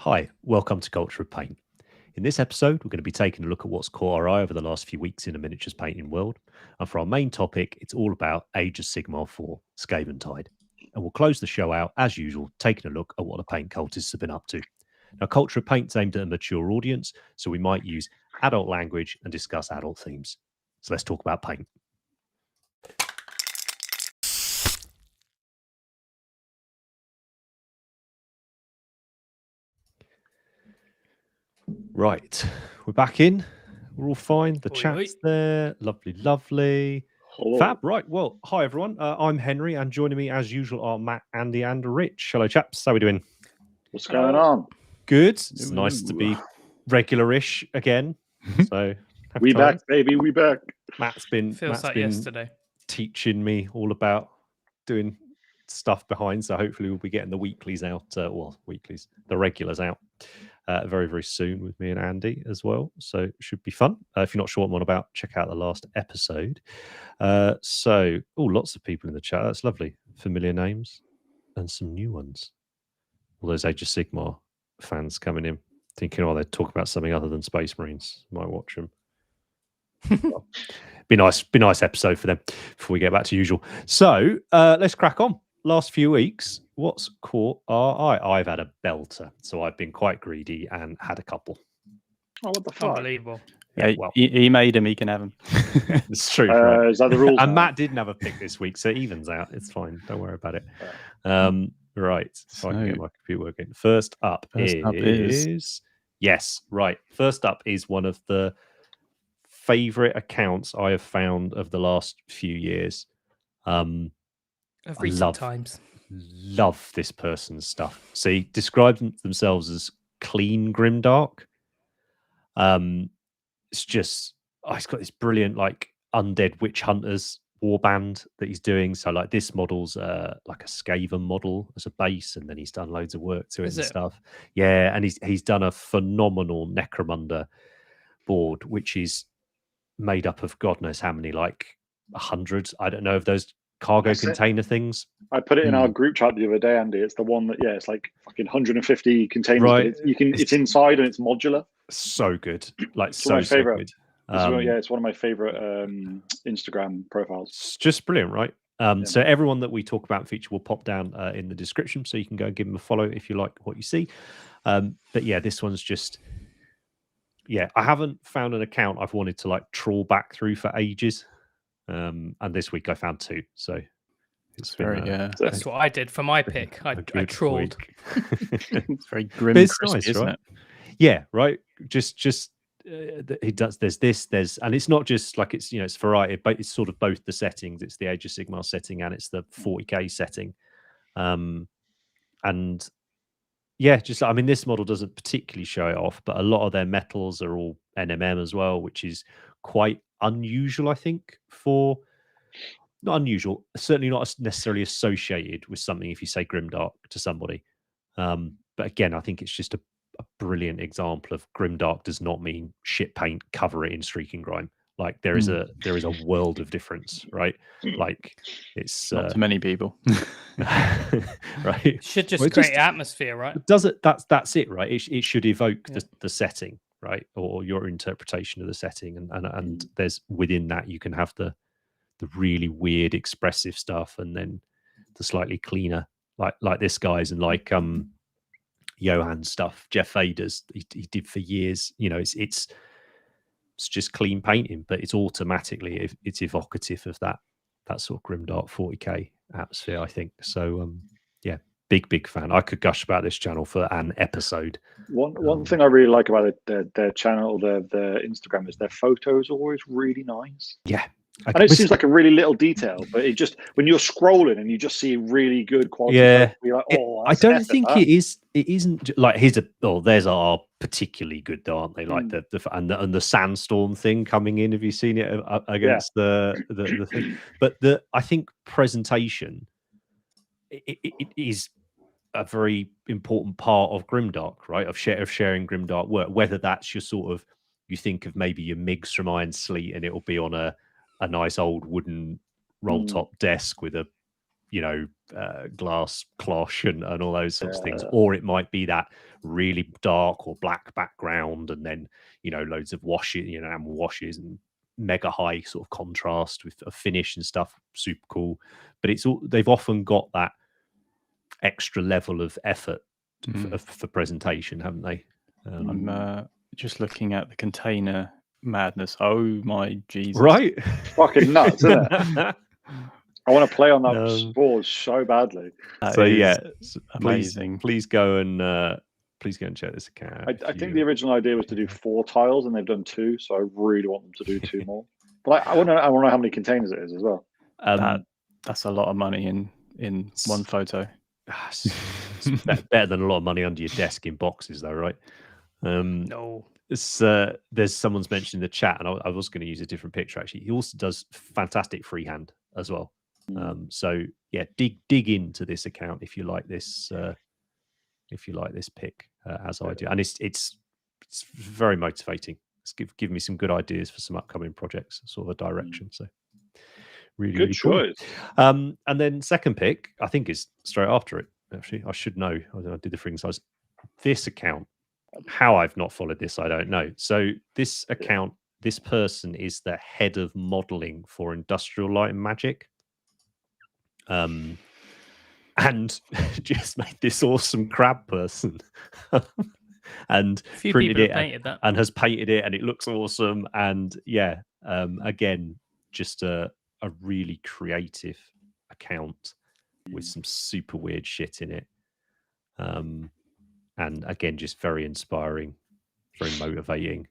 Hi, welcome to Culture of Paint. In this episode, we're going to be taking a look at what's caught our eye over the last few weeks in the miniatures painting world. And for our main topic, it's all about Age of Sigmar 4, SKAVENTIDE. And we'll close the show out, as usual, taking a look at what the paint cultists have been up to. Now, Culture of Paint's aimed at a mature audience, so we might use adult language and discuss adult themes. So let's talk about paint. Right, we're back in. We're all fine. The chat's there. Lovely, lovely. Hello. Fab. Right. Well, hi, everyone. I'm Henry, and joining me, as usual, are Matt, Andy, and Rich. Hello, chaps. How are we doing? What's going on? Good. It's nice to be regular-ish again. So we back, baby. We back. Matt's been yesterday teaching me all about doing stuff behind. So hopefully we'll be getting the weeklies out. The regulars out. Very, very soon with me and Andy as well. So it should be fun. If you're not sure what I'm on about, check out the last episode. Lots of people in the chat. That's lovely. Familiar names and some new ones. All those Age of Sigmar fans coming in, thinking, they're talking about something other than Space Marines. Might watch them. Well, be nice episode for them before we get back to usual. So let's crack on. Last few weeks, what's caught our eye? I've had a belter, so I've been quite greedy and had a couple. Oh, what the fuck? Unbelievable. Yeah, well, he made him, he can have him. It's true. Right? Is that the rules? And Matt didn't have a pick this week, so it evens out. It's fine. Don't worry about it. Right. So I can get my computer working. First up is... Yes, right. First up is one of the favourite accounts I have found of the last few years. Of recent times. Love this person's stuff. So he described themselves as clean grimdark. It's just he's got this brilliant undead witch hunters warband that he's doing. So this model's like a Skaven model as a base, and then he's done loads of work to it and stuff. Yeah, and he's done a phenomenal Necromunda board, which is made up of God knows how many, 100. I don't know, of those cargo container things. I put it in our group chat the other day, Andy. It's the one that it's like fucking 150 containers. Right. It's inside and it's modular. So good. It's my favorite. So good. It's one of my favorite Instagram profiles. It's just brilliant, right? So everyone that we talk about in feature will pop down in the description, so you can go and give them a follow if you like what you see. But yeah, this one's just I haven't found an account I've wanted to trawl back through for ages. And this week I found two, so it's very that's what I did for my pick. I trawled. It's very grim, crispy, nice, isn't right? it? Yeah, right. Just he does. There's and it's not just it's it's variety, but it's sort of both the settings. It's the Age of Sigmar setting and it's the 40k setting. And this model doesn't particularly show it off, but a lot of their metals are all NMM as well, which is quite unusual, I think, not unusual, certainly not necessarily associated with something if you say grimdark to somebody. But again, I think it's just a brilliant example of grimdark does not mean shit paint, cover it in streaking grime. There is a world of difference, right? It's not to many people. Right. It should just create atmosphere, right? Does it? That's it, right? It should evoke the setting, right? Or your interpretation of the setting, and there's within that you can have the really weird expressive stuff, and then the slightly cleaner, like this guy's, and Johan's stuff, Jeff Vader's, he did for years. It's just clean painting, but it's automatically it's evocative of that sort of grimdark 40k atmosphere, I think. So big fan. I could gush about this channel for an episode. One thing I really like about their channel, their Instagram, is their photos are always really nice. Yeah. I know it seems like a really little detail, but it just, when you're scrolling and you just see really good quality, you're like, I don't think it is. It isn't there's our particularly good, aren't they? And the sandstorm thing coming in. Have you seen it against the thing? But I think presentation it is a very important part of grimdark, right? Of sharing grimdark work. Whether that's your sort of, you think of maybe your MIGs from Iron Sleet, and it'll be on a nice old wooden roll top desk with a glass cloche and all those sorts of things, or it might be that really dark or black background, and then loads of washes, enamel washes, and mega high sort of contrast with a finish and stuff. Super cool, but they've often got that extra level of effort for presentation, haven't they? I'm just looking at the container madness. Oh my Jesus! Right, fucking nuts, isn't it? I want to play on that board so badly. So yeah, amazing. Please go and check this account. I think the original idea was to do 4 tiles, and they've done 2. So I really want them to do 2 more. But I want to know how many containers it is as well. That's a lot of money in one photo. It's better than a lot of money under your desk in boxes, though, right? No. There's someone's mentioned in the chat, and I was going to use a different picture. Actually, he also does fantastic freehand as well. So yeah, dig into this account if you like this. If you like this pick, as I do, and it's very motivating. It's give me some good ideas for some upcoming projects, sort of a direction. So really good choice. Cool. And then second pick, I think, is straight after it. Actually, I should know. I did the fring size. This account, how I've not followed this, I don't know. So this account, this person is the head of modeling for Industrial Light and Magic. And just made this awesome crab person and printed it and has painted it, and it looks awesome. And yeah, again, just a really creative account with some super weird shit in it. And again, just very inspiring, very motivating.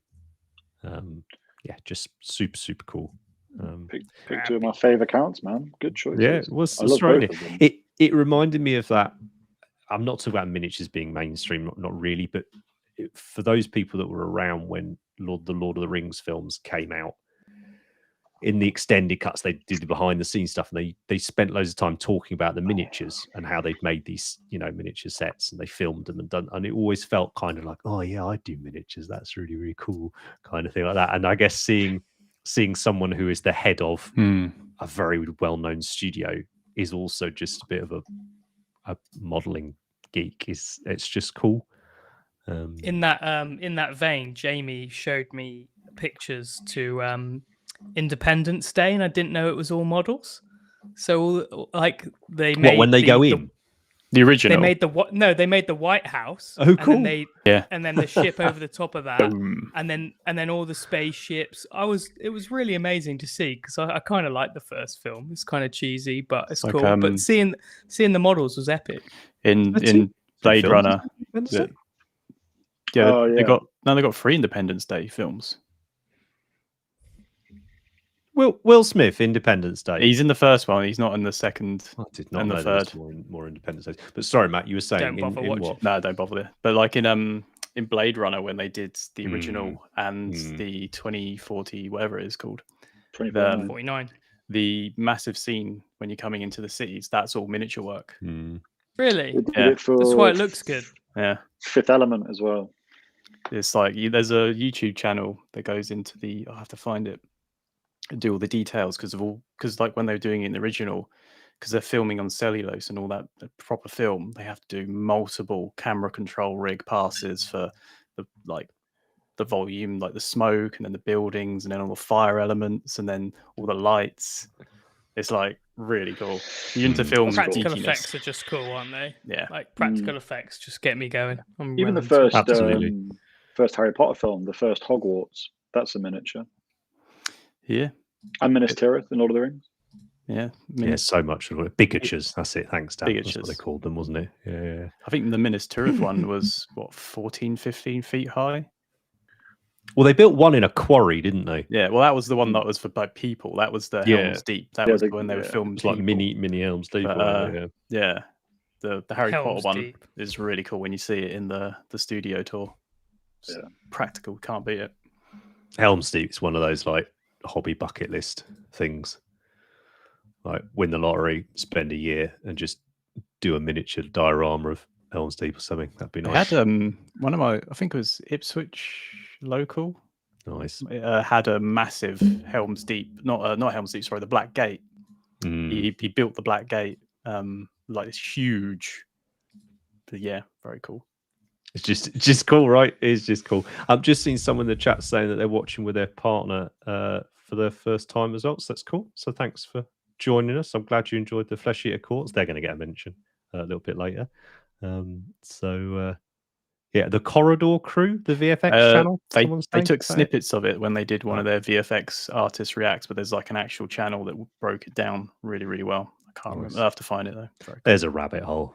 Yeah, just super cool. Pick 2 of my favorite accounts, man. Good choice. Yeah, it was. It reminded me of that. I'm not talking about miniatures being mainstream, not really, but for those people that were around when the Lord of the Rings films came out, in the extended cuts, they did the behind the scenes stuff, and they spent loads of time talking about the miniatures and how they've made these, miniature sets, and they filmed them and it always felt kind of like, oh yeah, I do miniatures. That's really, really cool, kind of thing like that. And I guess seeing someone who is the head of a very well-known studio is also just a bit of a modeling geek. It's just cool. In that vein, Jamie showed me pictures to Independence Day, and I didn't know it was all models. So like they made when they go in. The original. They made they made the White House. Oh, cool. And then and then the ship over the top of that, and then all the spaceships. It was really amazing to see, because I kind of like the first film. It's kind of cheesy, but it's cool. But seeing the models was epic. In Blade Runner. They got 3 Independence Day films. Will Smith, Independence Day. He's in the first one. He's not in the second. I did not know there was more Independence Day. But sorry, Matt, you were saying don't bother watching. What? No, don't bother. But like in Blade Runner, when they did the original and the 2040, whatever it is called, 2049, the massive scene when you're coming into the cities, that's all miniature work. Really? Yeah. That's why it looks good. Yeah. Fifth Element as well. It's like there's a YouTube channel that goes into I'll have to find it. Do all the details because like when they were doing it in the original, because they're filming on cellulose and all that, the proper film, they have to do multiple camera control rig passes for the volume, like the smoke, and then the buildings, and then all the fire elements, and then all the lights. It's like really cool. You're into film practical geekiness. Effects are just cool, aren't they? Yeah, like practical effects just get me going. Even the first Harry Potter film, the first Hogwarts, that's a miniature. Yeah. And Minas Tirith in Lord of the Rings. Yeah. So much. Bigatures. That's it. Thanks, Dan. Bigatures. That's what they called them, wasn't it? Yeah. I think the Minas Tirith one was, 14, 15 feet high? Well, they built one in a quarry, didn't they? Yeah, well, that was the one that was for people. That was the Helm's Deep. That was when they were filming. Like mini Helm's Deep. Yeah. The Harry Helm's Potter Deep one is really cool when you see it in the studio tour. It's practical, can't beat it. Helm's Deep is one of those like hobby bucket list things. Like win the lottery, spend a year, and just do a miniature diorama of Helm's Deep or something. That'd be nice. I had one of my, I think it was Ipswich local. Nice. Had a massive Helm's Deep, not Helm's Deep, sorry, the Black Gate. He built the Black Gate like this huge. But yeah, very cool. It's just cool, right? It's just cool. I've just seen someone in the chat saying that they're watching with their partner for their first time as well. So that's cool. So thanks for joining us. I'm glad you enjoyed the Flesh Eater Courts. They're going to get a mention a little bit later. Yeah, the Corridor Crew, the VFX channel. They took snippets of it when they did one of their VFX artist reacts, but there's like an actual channel that broke it down really, really well. I can't remember. I'll have to find it though. Sorry. There's a rabbit hole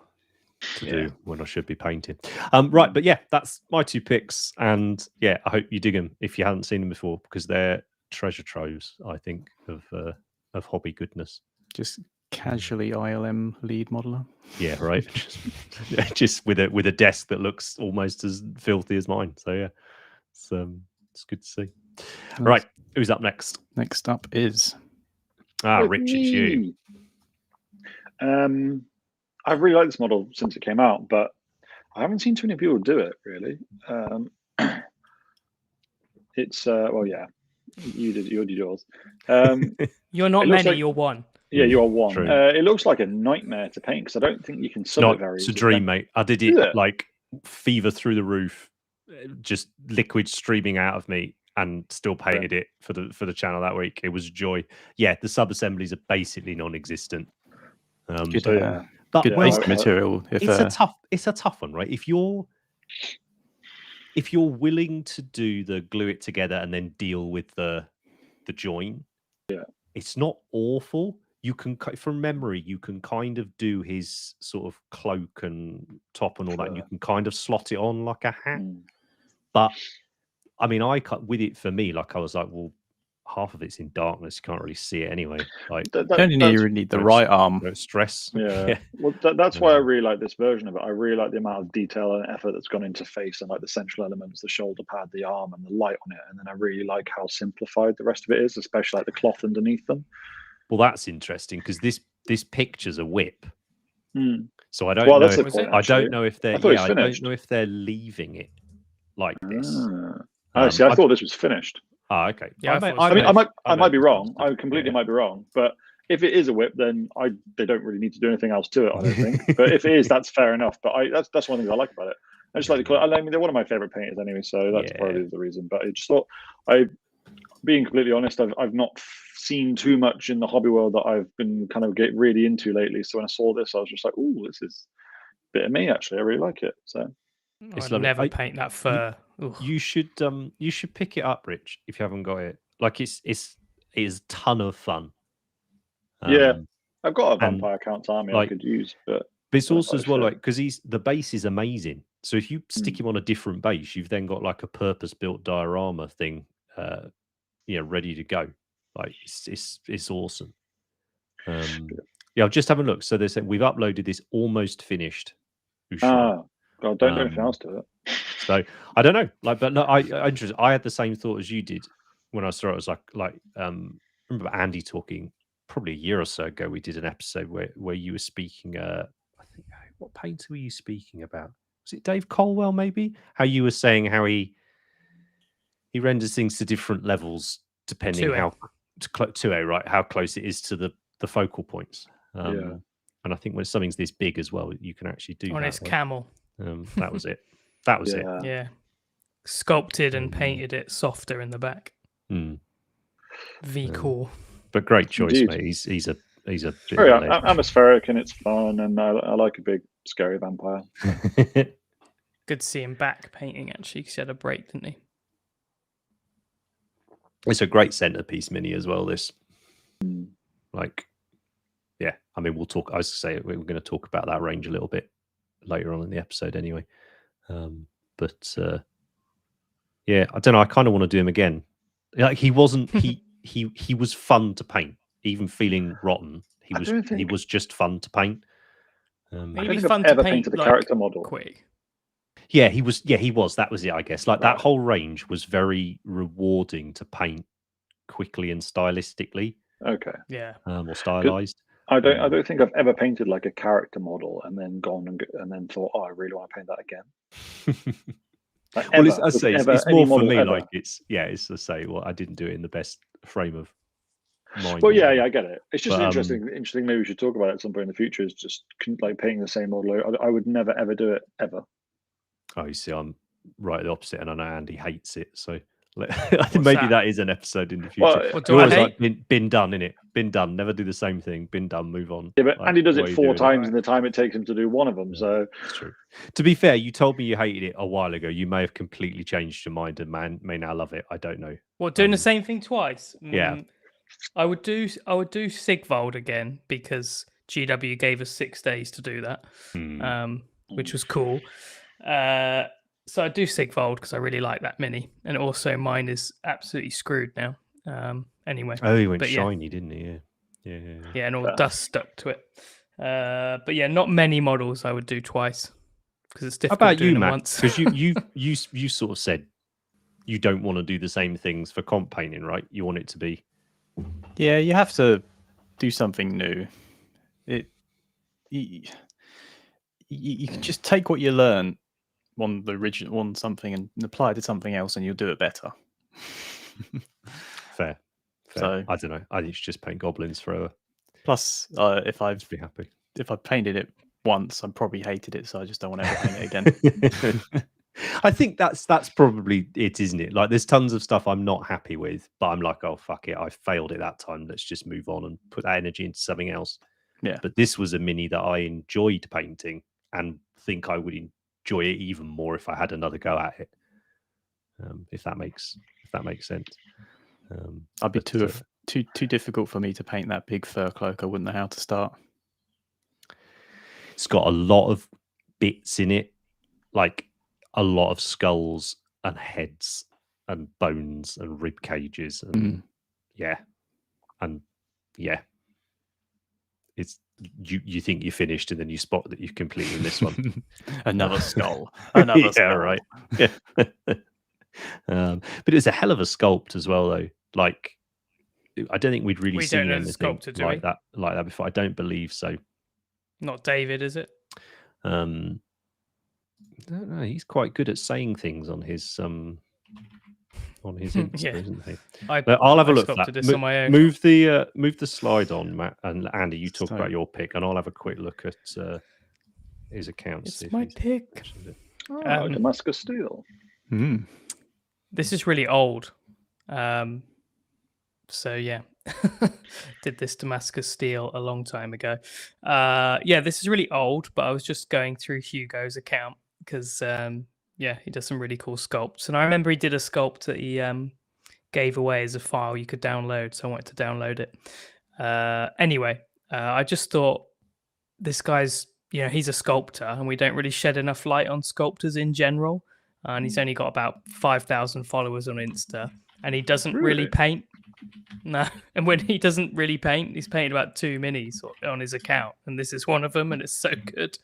to do when I should be painting. Right, but yeah, that's my 2 picks, and yeah, I hope you dig them if you haven't seen them before, because they're treasure troves, I think, of hobby goodness. Just casually ILM lead modeler. Yeah, right. just with a desk that looks almost as filthy as mine. So yeah, it's good to see. Right, who's up next? Next up is Rich. It's you. I've really liked this model since it came out, but I haven't seen too many people do it really. It's well, yeah, you did yours. You're not many. Like, you're one. Yeah, you are one. It looks like a nightmare to paint because I don't think you can sub it very easily. It's a dream, mate. I did it like fever through the roof, just liquid streaming out of me, and still painted it for the channel that week. It was a joy. Yeah, the sub assemblies are basically non-existent. Good base material. It's a tough one, right? If you're willing to do the glue it together and then deal with the join, it's not awful. You can, from memory, you can kind of do his sort of cloak and top and all that, and you can kind of slot it on like a hat. But I mean, I cut with it for me. Like I was like, well, half of it's in darkness. You can't really see it anyway. Like you only need the right arm. No stress. Yeah. Well, that's why I really like this version of it. I really like the amount of detail and effort that's gone into face and like the central elements, the shoulder pad, the arm, and the light on it. And then I really like how simplified the rest of it is, especially like the cloth underneath them. Well, that's interesting because this picture's a whip. So I don't know. I don't know if they're. I don't know if they're leaving it like this. I thought this was finished. Oh, okay. Yeah, I might be wrong. I completely might be wrong. But if it is a whip, then they don't really need to do anything else to it, I don't think. But if it is, that's fair enough. But that's one thing I like about it. I just like the color. I mean, they're one of my favorite painters anyway, so that's probably the reason. But I just thought, being completely honest, I've not seen too much in the hobby world that I've been kind of getting really into lately. So when I saw this, I was just like, "Ooh, this is a bit of me." Actually, I really like it. So I'd never paint that fur. You should pick it up, Rich, if you haven't got it. Like it is a ton of fun. I've got a vampire count's army I could use, but it's also as well like because the base is amazing. So if you stick him on a different base, you've then got like a purpose-built diorama thing, ready to go. Like it's awesome. I've just having a look. So they said we've uploaded this almost finished. God, don't do anything else to it. So I don't know. But no, I had the same thought as you did when I saw it. I was like remember Andy talking probably a year or so ago. We did an episode where you were speaking. I think what painter were you speaking about? Was it Dave Colwell? Maybe how you were saying how he renders things to different levels depending how close it is to the focal points. And I think when something's this big as well, you can actually do on his camel. That was it. That was it. Yeah, sculpted and painted it softer in the back. Cool. But great choice, mate. He's a very atmospheric and it's fun, and I like a big scary vampire. Good to see him back painting actually, because he had a break, didn't he? It's a great centerpiece mini as well. This, I mean, we'll talk. I was going to say we're going to talk about that range a little bit later on in the episode, anyway. I don't know. I kind of want to do him again. Like he wasn't. He was fun to paint, even feeling rotten. He was just fun to paint. I don't think I've ever painted a character model quick. Yeah, he was. Yeah, he was. That was it, I guess. Like that whole range was very rewarding to paint quickly and stylistically. Okay. Yeah. Or stylized. I don't think I've ever painted like a character model and then gone and then thought, oh, I really want to paint that again. It's more for me. Ever. Like it's to say, well, I didn't do it in the best frame of mind. Well, yeah, I get it. It's just But, interesting. Maybe we should talk about it at some point in the future. Is just like painting the same model. I would never ever do it ever. Oh, you see, I'm right the opposite, and I know Andy hates it. So I think maybe that is an episode in the future. Well, What You're do I always hate? like, been done, innit? Been done. Never do the same thing. Been done. Move on. Yeah, but Like, Andy does what it are you 4 doing? times in the time it takes him to do one of them. Yeah, So it's true. To be fair, you told me you hated it a while ago. You may have completely changed your mind and may now love it. I don't know. What, doing the same thing twice? Yeah. I would do Sigvald again because GW gave us 6 days to do that, which was cool. So I do Sigvald because I really like that mini, and also mine is absolutely screwed now. Anyway. Oh, he went shiny, didn't he? Yeah. Yeah, and all dust stuck to it. But yeah, not many models I would do twice because it's difficult. How about doing you, them Matt? once. Because you sort of said you don't want to do the same things for comp painting, right? You want it to be. Yeah, you have to do something new. You can just take what you learn on something and apply it to something else, and you'll do it better. Fair. So I don't know. I think you should just paint goblins forever. Plus, if I've Be happy. If I painted it once, I probably hated it, so I just don't want to ever paint it again. I think that's probably it, isn't it? Like, there's tons of stuff I'm not happy with, but I'm like, oh fuck it, I failed it that time. Let's just move on and put that energy into something else. Yeah. But this was a mini that I enjoyed painting, and think I would enjoy it even more if I had another go at it. If that makes sense. I'd be too difficult for me to paint that big fur cloak. I wouldn't know how to start. It's got a lot of bits in it, like a lot of skulls and heads and bones and rib cages and it's you think you finished, and then you spot that you've completely missed one. Another skull. Another skull. Right. Yeah. But it's a hell of a sculpt as well, though. Like, I don't think we'd really seen anything sculptor, like that before. I don't believe so. Not David, is it? I don't know. He's quite good at saying things on his Insta, isn't he? I'll have a look at that. On my own. Move the slide on, Matt, and Andy. You talk about your pick, and I'll have a quick look at his account. It's my pick. Damascus steel. This is really old. So yeah, did this Damascus steel a long time ago. Yeah, this is really old, but I was just going through Hugo's account because he does some really cool sculpts, and I remember he did a sculpt that he gave away as a file you could download, so I wanted to download it. Anyway, I just thought this guy's, he's a sculptor, and we don't really shed enough light on sculptors in general, and he's only got about 5,000 followers on Insta, and he doesn't really paint. No, and when he doesn't really paint, he's painted about 2 minis on his account, and this is one of them, and it's so good.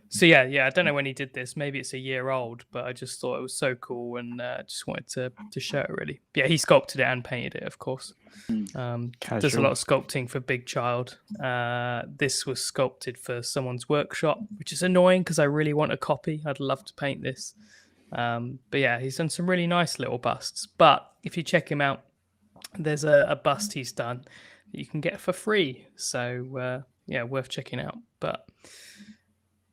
So yeah, I don't know when he did this. Maybe it's a year old, but I just thought it was so cool, and just wanted to show it. Really, yeah, he sculpted it and painted it, of course. Does a lot of sculpting for Big Child. This was sculpted for someone's workshop, which is annoying because I really want a copy. I'd love to paint this. But yeah, he's done some really nice little busts. But if you check him out, there's a bust he's done that you can get for free. So yeah, worth checking out. But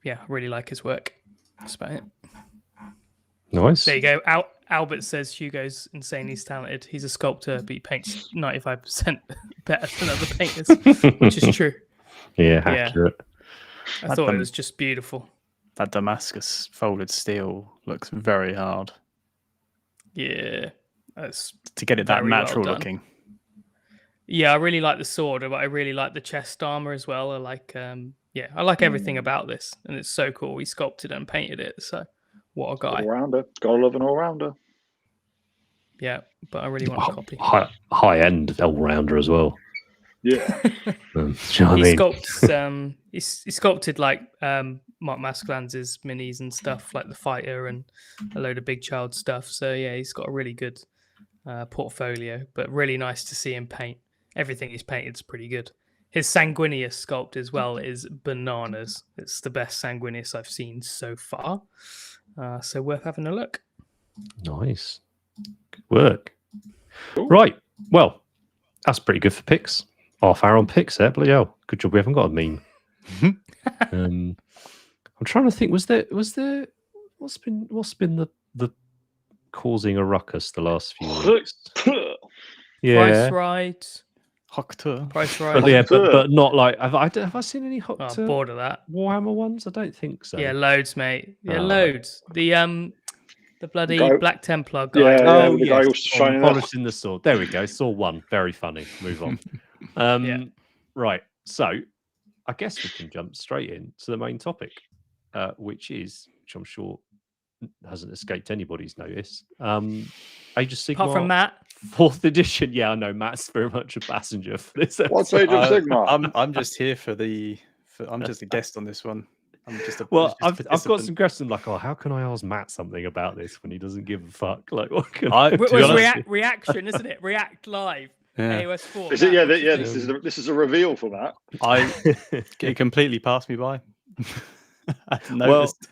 yeah, I really like his work. That's about it. Nice. There you go. Albert says Hugo's insanely talented. He's a sculptor, but he paints 95% better than other painters, which is true. Yeah, accurate. I thought it was just beautiful. That Damascus folded steel looks very hard. Yeah, that's to get it that natural looking. Yeah, I really like the sword, but I really like the chest armor as well. I like, I like everything about this, and it's so cool. He sculpted and painted it, so what a guy! All rounder, gotta love an all rounder. Yeah, but I really want a copy. High end all rounder as well. Yeah, he sculpted like Mark Masclan's minis and stuff, like the fighter and a load of Big Child stuff. So yeah, he's got a really good portfolio, but really nice to see him paint. Everything he's painted is pretty good. His Sanguinius sculpt as well is bananas. It's the best Sanguinius I've seen so far. So worth having a look. Nice. Good work. Cool. Right. Well, That's pretty good for picks. Half hour on picks there. Bloody hell. Good job we haven't got a meme. I'm trying to think, was there what's been the causing a ruckus the last few weeks? Price right. Hoctor. Price right. But yeah, but not like have I seen any Oh, I'm bored of that. Warhammer ones? I don't think so. Yeah, loads, mate. Yeah, Oh, loads. The bloody Guy- Black Templar guy. Yeah, Oh, the guy who's shining up. polishing the sword. There we go. Saw one. Very funny. Move on. Yeah. Right. So I guess we can jump straight in to the main topic, which I'm sure hasn't escaped anybody's notice. Age of Sigmar. Apart from Matt. 4th edition. Yeah, I know Matt's very much a passenger for this episode. What's Age of Sigmar? I'm just here I'm just a guest on this one. I'm just a I've got some questions like, how can I ask Matt something about this when he doesn't give a fuck? Like, what can I? It was reaction, isn't it? React live. Yeah. AOS 4. Is it? Yeah, this is a reveal for that. It completely passed me by. I hadn't Well, noticed.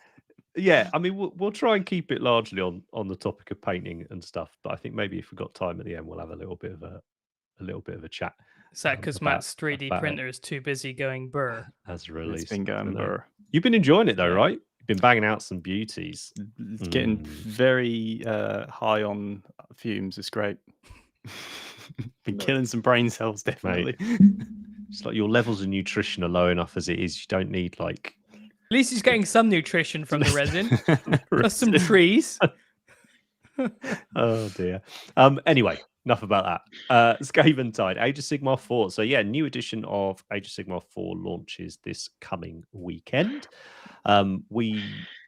yeah, I mean, we'll try and keep it largely on the topic of painting and stuff. But I think maybe if we've got time at the end, we'll have a little bit of a chat. Is that because Matt's 3D printer is too busy going burr? As released. It's been going burr. You've been enjoying it though, right? You've been banging out some beauties. It's getting very high on fumes. It's great. Been killing some brain cells, definitely. It's like your levels of nutrition are low enough as it is. You don't need like. At least he's getting some nutrition from the resin. Plus some trees. Oh dear. Anyway, enough about that. SKAVENTIDE, Age of Sigmar 4. So yeah, new edition of Age of Sigmar 4 launches this coming weekend. We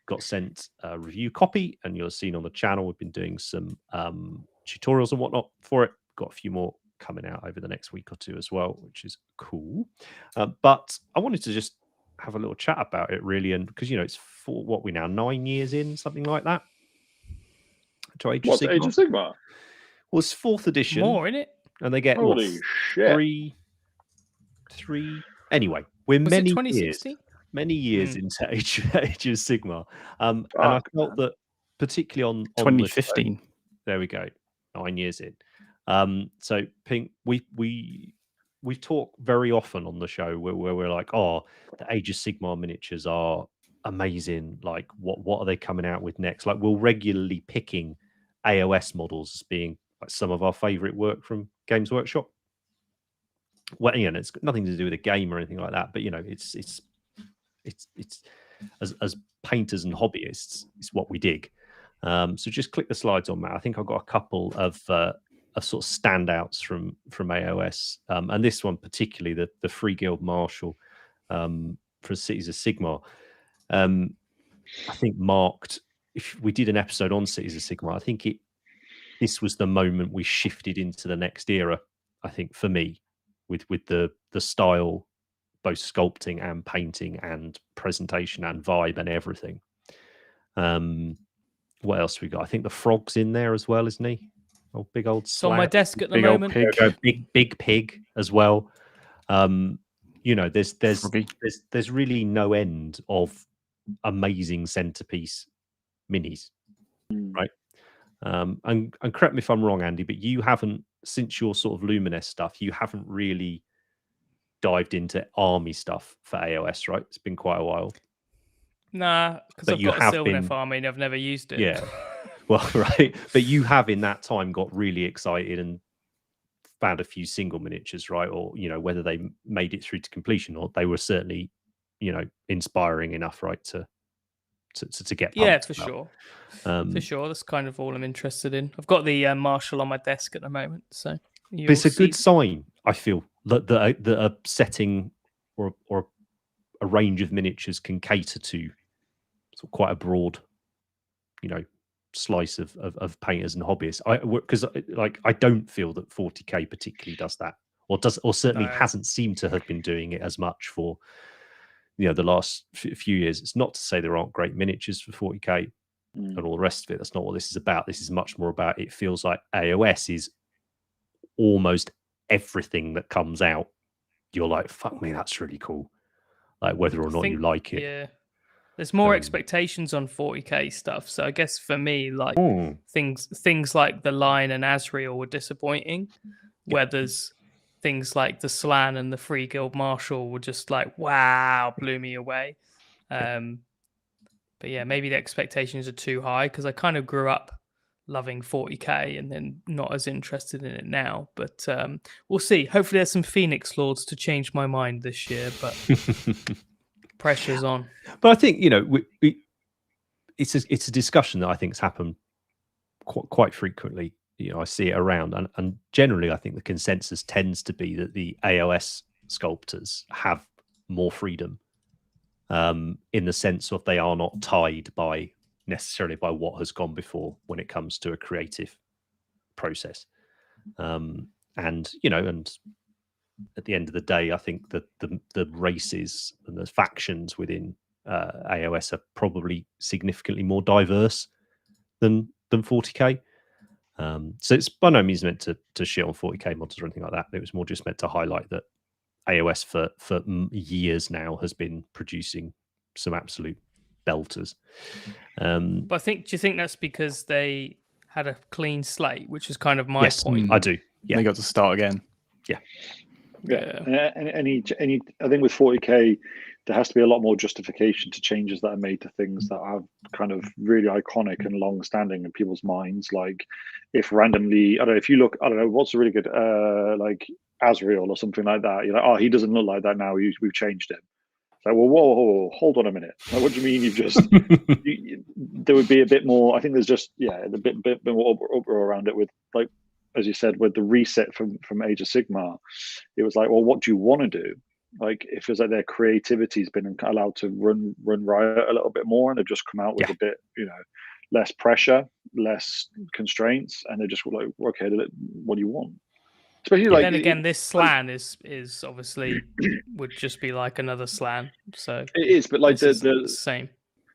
got sent a review copy, and you'll have seen on the channel we've been doing some tutorials and whatnot for it. Got a few more coming out over the next week or two as well, which is cool. But I wanted to just have a little chat about it really, and because it's for what we now 9 years in, something like that. To Age of Sigmar. Age of Sigmar? Well, it's 4th edition. More, innit? And they get Holy shit. three. Anyway, we're Was many it 2016? years into Age of Sigmar, and I felt that particularly on 2015. There we go, 9 years in. So Pink, we've talked very often on the show where we're like, the Age of Sigmar miniatures are amazing. Like, what are they coming out with next? Like, we're regularly picking AOS models as being like some of our favorite work from Games Workshop. Well, it's got nothing to do with a game or anything like that, but it's as painters and hobbyists, it's what we dig. So just click the slides on that. I think I've got a couple of sort of standouts from AOS, and this one particularly, the Free Guild Marshal for Cities of Sigmar. I think marked. If we did an episode on Cities of Sigmar, I think this was the moment we shifted into the next era. I think for me, with the style, both sculpting and painting and presentation and vibe and everything. What else we got? I think the frog's in there as well, isn't he? Oh, big old. It's on my desk at the big moment. Big pig as well. There's really no end of amazing centerpiece minis, right? And correct me if I'm wrong, Andy, but you haven't, since your sort of Luminous stuff, you haven't really dived into army stuff for AOS, right? It's been quite a while. Nah, because I've got a Sylvaneth army and I've never used it. Yeah, well, right. But you have in that time got really excited and found a few single miniatures, right? Or, whether they made it through to completion or they were certainly, inspiring enough, right, to get. Yeah, for sure. For sure. That's kind of all I'm interested in. I've got the Marshal on my desk at the moment. So it's a good sign, I feel, that a setting or a range of miniatures can cater to sort of quite a broad, slice of painters and hobbyists. Because I don't feel that 40k particularly does that, or certainly hasn't seemed to have been doing it as much for the last few years. It's not to say there aren't great miniatures for 40k and all the rest of it. That's not what this is about. This is much more about, it feels like AOS is almost everything that comes out. You're like, fuck me, that's really cool. Like, whether or not you like it. Yeah. There's more expectations on 40k stuff. So I guess for me, like things like the Lion and Azrael were disappointing. Where there's things like the Slan and the Free Guild Marshal were just like, wow, blew me away. But yeah, maybe the expectations are too high because I kind of grew up loving 40k and then not as interested in it now. But we'll see. Hopefully, there's some Phoenix Lords to change my mind this year. But pressure's on. But I think it's a discussion that I think has happened quite frequently. I see it around, and generally, I think the consensus tends to be that the AOS sculptors have more freedom, in the sense of they are not tied necessarily by what has gone before when it comes to a creative process. And at the end of the day, I think that the races and the factions within AOS are probably significantly more diverse than 40k. So it's by no means meant to shit on 40k mods or anything like that. It was more just meant to highlight that AOS for years now has been producing some absolute belters. But do you think that's because they had a clean slate, which is kind of my point? I do. Yeah, they got to start again. Yeah. Any I think with 40k, there has to be a lot more justification to changes that are made to things that are kind of really iconic and long-standing in people's minds. Like, if randomly, I don't know, if you look, I don't know, what's a really good, like Azrael or something like that. You're like, oh, he doesn't look like that now. We've changed him. It's like, well, whoa, hold on a minute. Like, what do you mean you've just? There would be a bit more. I think there's just a bit more uproar around it with, like, as you said, with the reset from Age of Sigmar. It was like, well, what do you want to do? Like, it feels like their creativity's been allowed to run riot a little bit more, and they've just come out with a bit, less pressure, less constraints, and they're just like, okay, what do you want? Especially like, then again, this Slan is obviously would just be like another Slan. So it is, but like the same.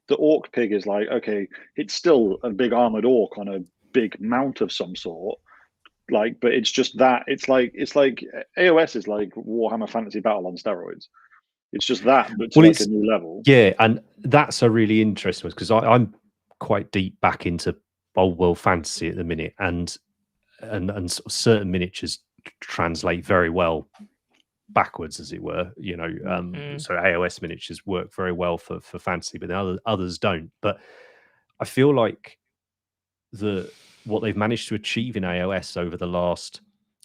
The Orc Pig is like, okay, it's still a big armored orc on a big mount of some sort. Like, but it's just that it's like AOS is like Warhammer Fantasy Battle on steroids. It's just that, but to like a new level. Yeah, and that's a really interesting one because I'm quite deep back into old world fantasy at the minute, and sort of certain miniatures translate very well backwards, as it were. So AOS miniatures work very well for fantasy, but others don't. But I feel like what they've managed to achieve in AOS over the last,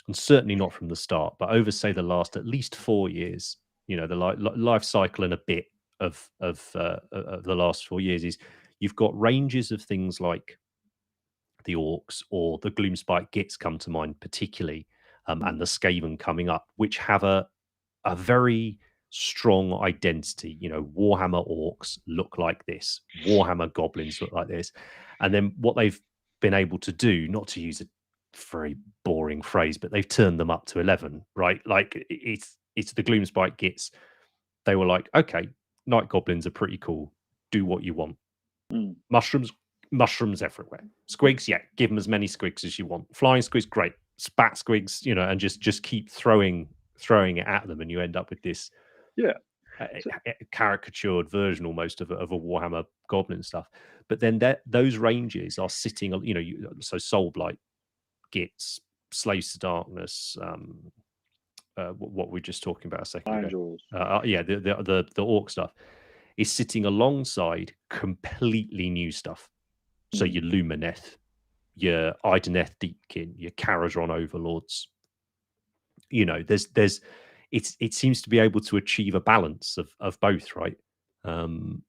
and certainly not from the start, but over, say, the last at least 4 years, the life cycle and a bit of the last 4 years, is you've got ranges of things like the Orcs or the Gloomspite Gits come to mind particularly, and the Skaven coming up, which have a very strong identity. Warhammer Orcs look like this, Warhammer Goblins look like this, and then what they've been able to do, not to use a very boring phrase, but they've turned them up to 11, right? Like, it's the Gloomspite Gits. They were like, okay, Night Goblins are pretty cool. Do what you want. Mushrooms everywhere. Squigs, yeah, give them as many squigs as you want. Flying squigs, great. Spat squigs, and just keep throwing it at them, and you end up with this caricatured version almost of a Warhammer Goblin stuff. But then those ranges are sitting, so Soulblight, Gits, Slaves to Darkness, what we were just talking about a second ago. The Orc stuff is sitting alongside completely new stuff. So your Lumineth, your Ideneth Deepkin, your Karazron Overlords. It seems to be able to achieve a balance of both, right? Of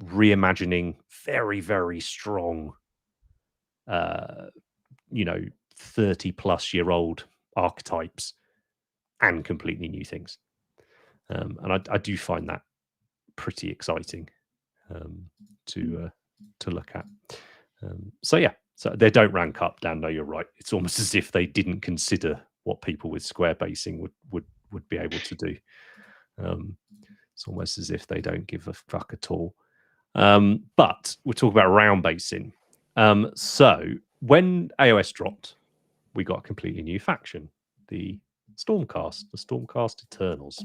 reimagining very, very strong 30-plus-year-old archetypes and completely new things. And I do find that pretty exciting to look at. So they don't rank up, Dan. No, you're right. It's almost as if they didn't consider what people with square basing would be able to do. It's almost as if they don't give a fuck at all. But we're talking about round basing. So when AOS dropped, we got a completely new faction, the Stormcast Eternals.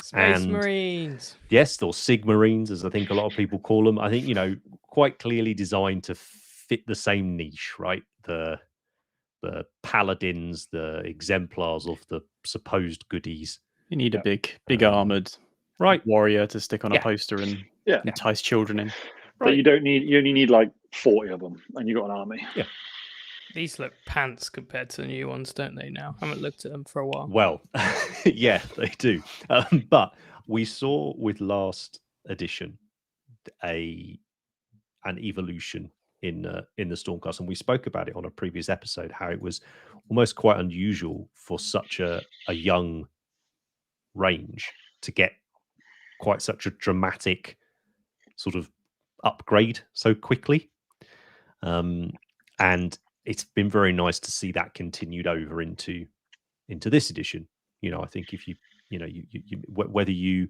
Space Marines. Yes, or Sigmarines, as I think a lot of people call them. I think, quite clearly designed to fit the same niche, right? The the paladins, the exemplars of the supposed goodies. You need a big armored warrior to stick on a poster and entice children in. But you don't need. You only need like 40 of them, and you got an army. Yeah. These look pants compared to the new ones, don't they? Now I haven't looked at them for a while. Well, yeah, they do. But we saw with last edition an evolution in the Stormcast, and we spoke about it on a previous episode. How it was almost quite unusual for such a young range to get quite such a dramatic sort of upgrade so quickly, and it's been very nice to see that continued over into this edition. I think if you whether you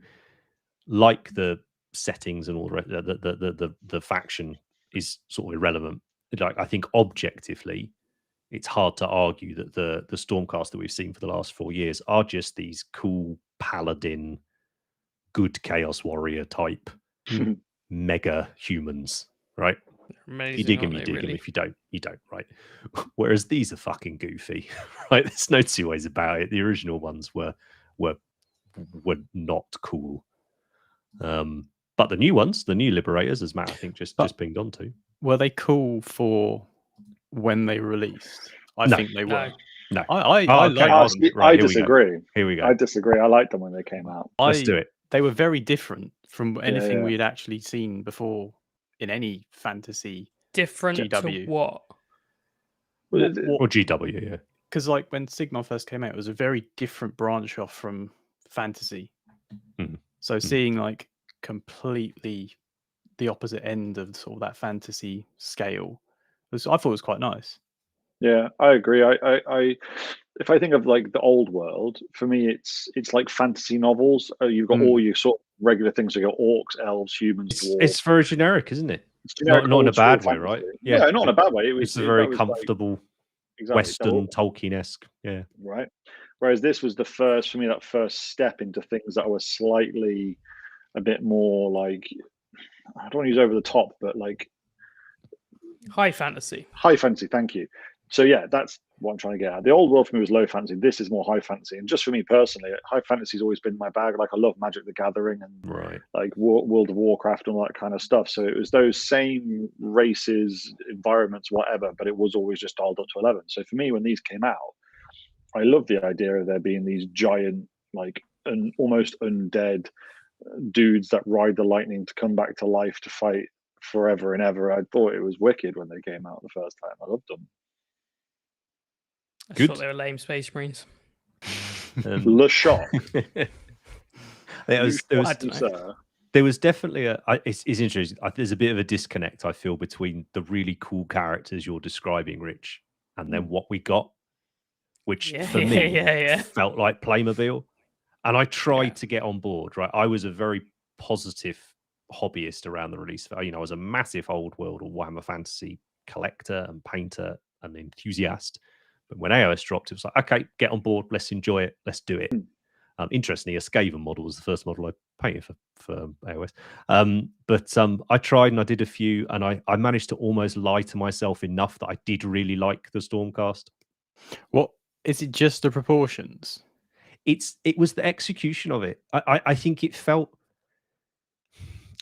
like the settings and all the faction is sort of irrelevant. Like, I think objectively it's hard to argue that the Stormcast that we've seen for the last 4 years are just these cool paladin, good chaos warrior type mega humans, right? Amazing, if you dig them, you dig them. If you don't, you don't, right? Whereas these are fucking goofy, right? There's no two ways about it. The original ones were not cool. But the new ones, the new Liberators, as Matt I think just pinged onto, were they cool for when they released? I think they were. No, I disagree. Here we go. I disagree. I liked them when they came out. Let's do it. They were very different from anything we had actually seen before in any fantasy. Different GW. to what? Or GW, yeah. Because like when Sigmar first came out, it was a very different branch off from fantasy. So seeing like completely the opposite end of sort of that fantasy scale I thought it was quite nice. Yeah, I agree. I if I think of like the old world, for me it's like fantasy novels. You've got all your sort of regular things. So you got orcs, elves, humans, dwarves. It's very generic, isn't it? Not in a bad way, right? Yeah, not in a bad way. It's a very comfortable Western Tolkien-esque. Yeah. Right. Whereas this was the first, for me, that first step into things that were slightly a bit more like, I don't want to use over the top, but like high fantasy. High fantasy, thank you. So yeah, that's what I'm trying to get at. The old world for me was low fantasy. This is more high fantasy. And just for me personally, high fantasy's always been my bag. Like I love Magic the Gathering and like World of Warcraft and all that kind of stuff. So it was those same races, environments, whatever, but it was always just dialed up to 11. So for me, when these came out, I love the idea of there being these giant, like almost undead dudes that ride the lightning to come back to life to fight forever and ever. I thought it was wicked when they came out the first time. I loved them. I thought they were lame Space Marines. Le Shock. There was definitely it's interesting. There's a bit of a disconnect, I feel, between the really cool characters you're describing, Rich, and then what we got, which for me felt like Playmobil. And I tried to get on board, right? I was a very positive hobbyist around the release. I was a massive old world or Warhammer Fantasy collector and painter and enthusiast. But when AOS dropped, it was like, okay, get on board. Let's enjoy it. Let's do it. Interestingly, a SKAVEN model was the first model I painted for AOS. But I tried and I did a few, and I managed to almost lie to myself enough that I did really like the Stormcast. What is it? Just the proportions? It was the execution of it. I think it felt,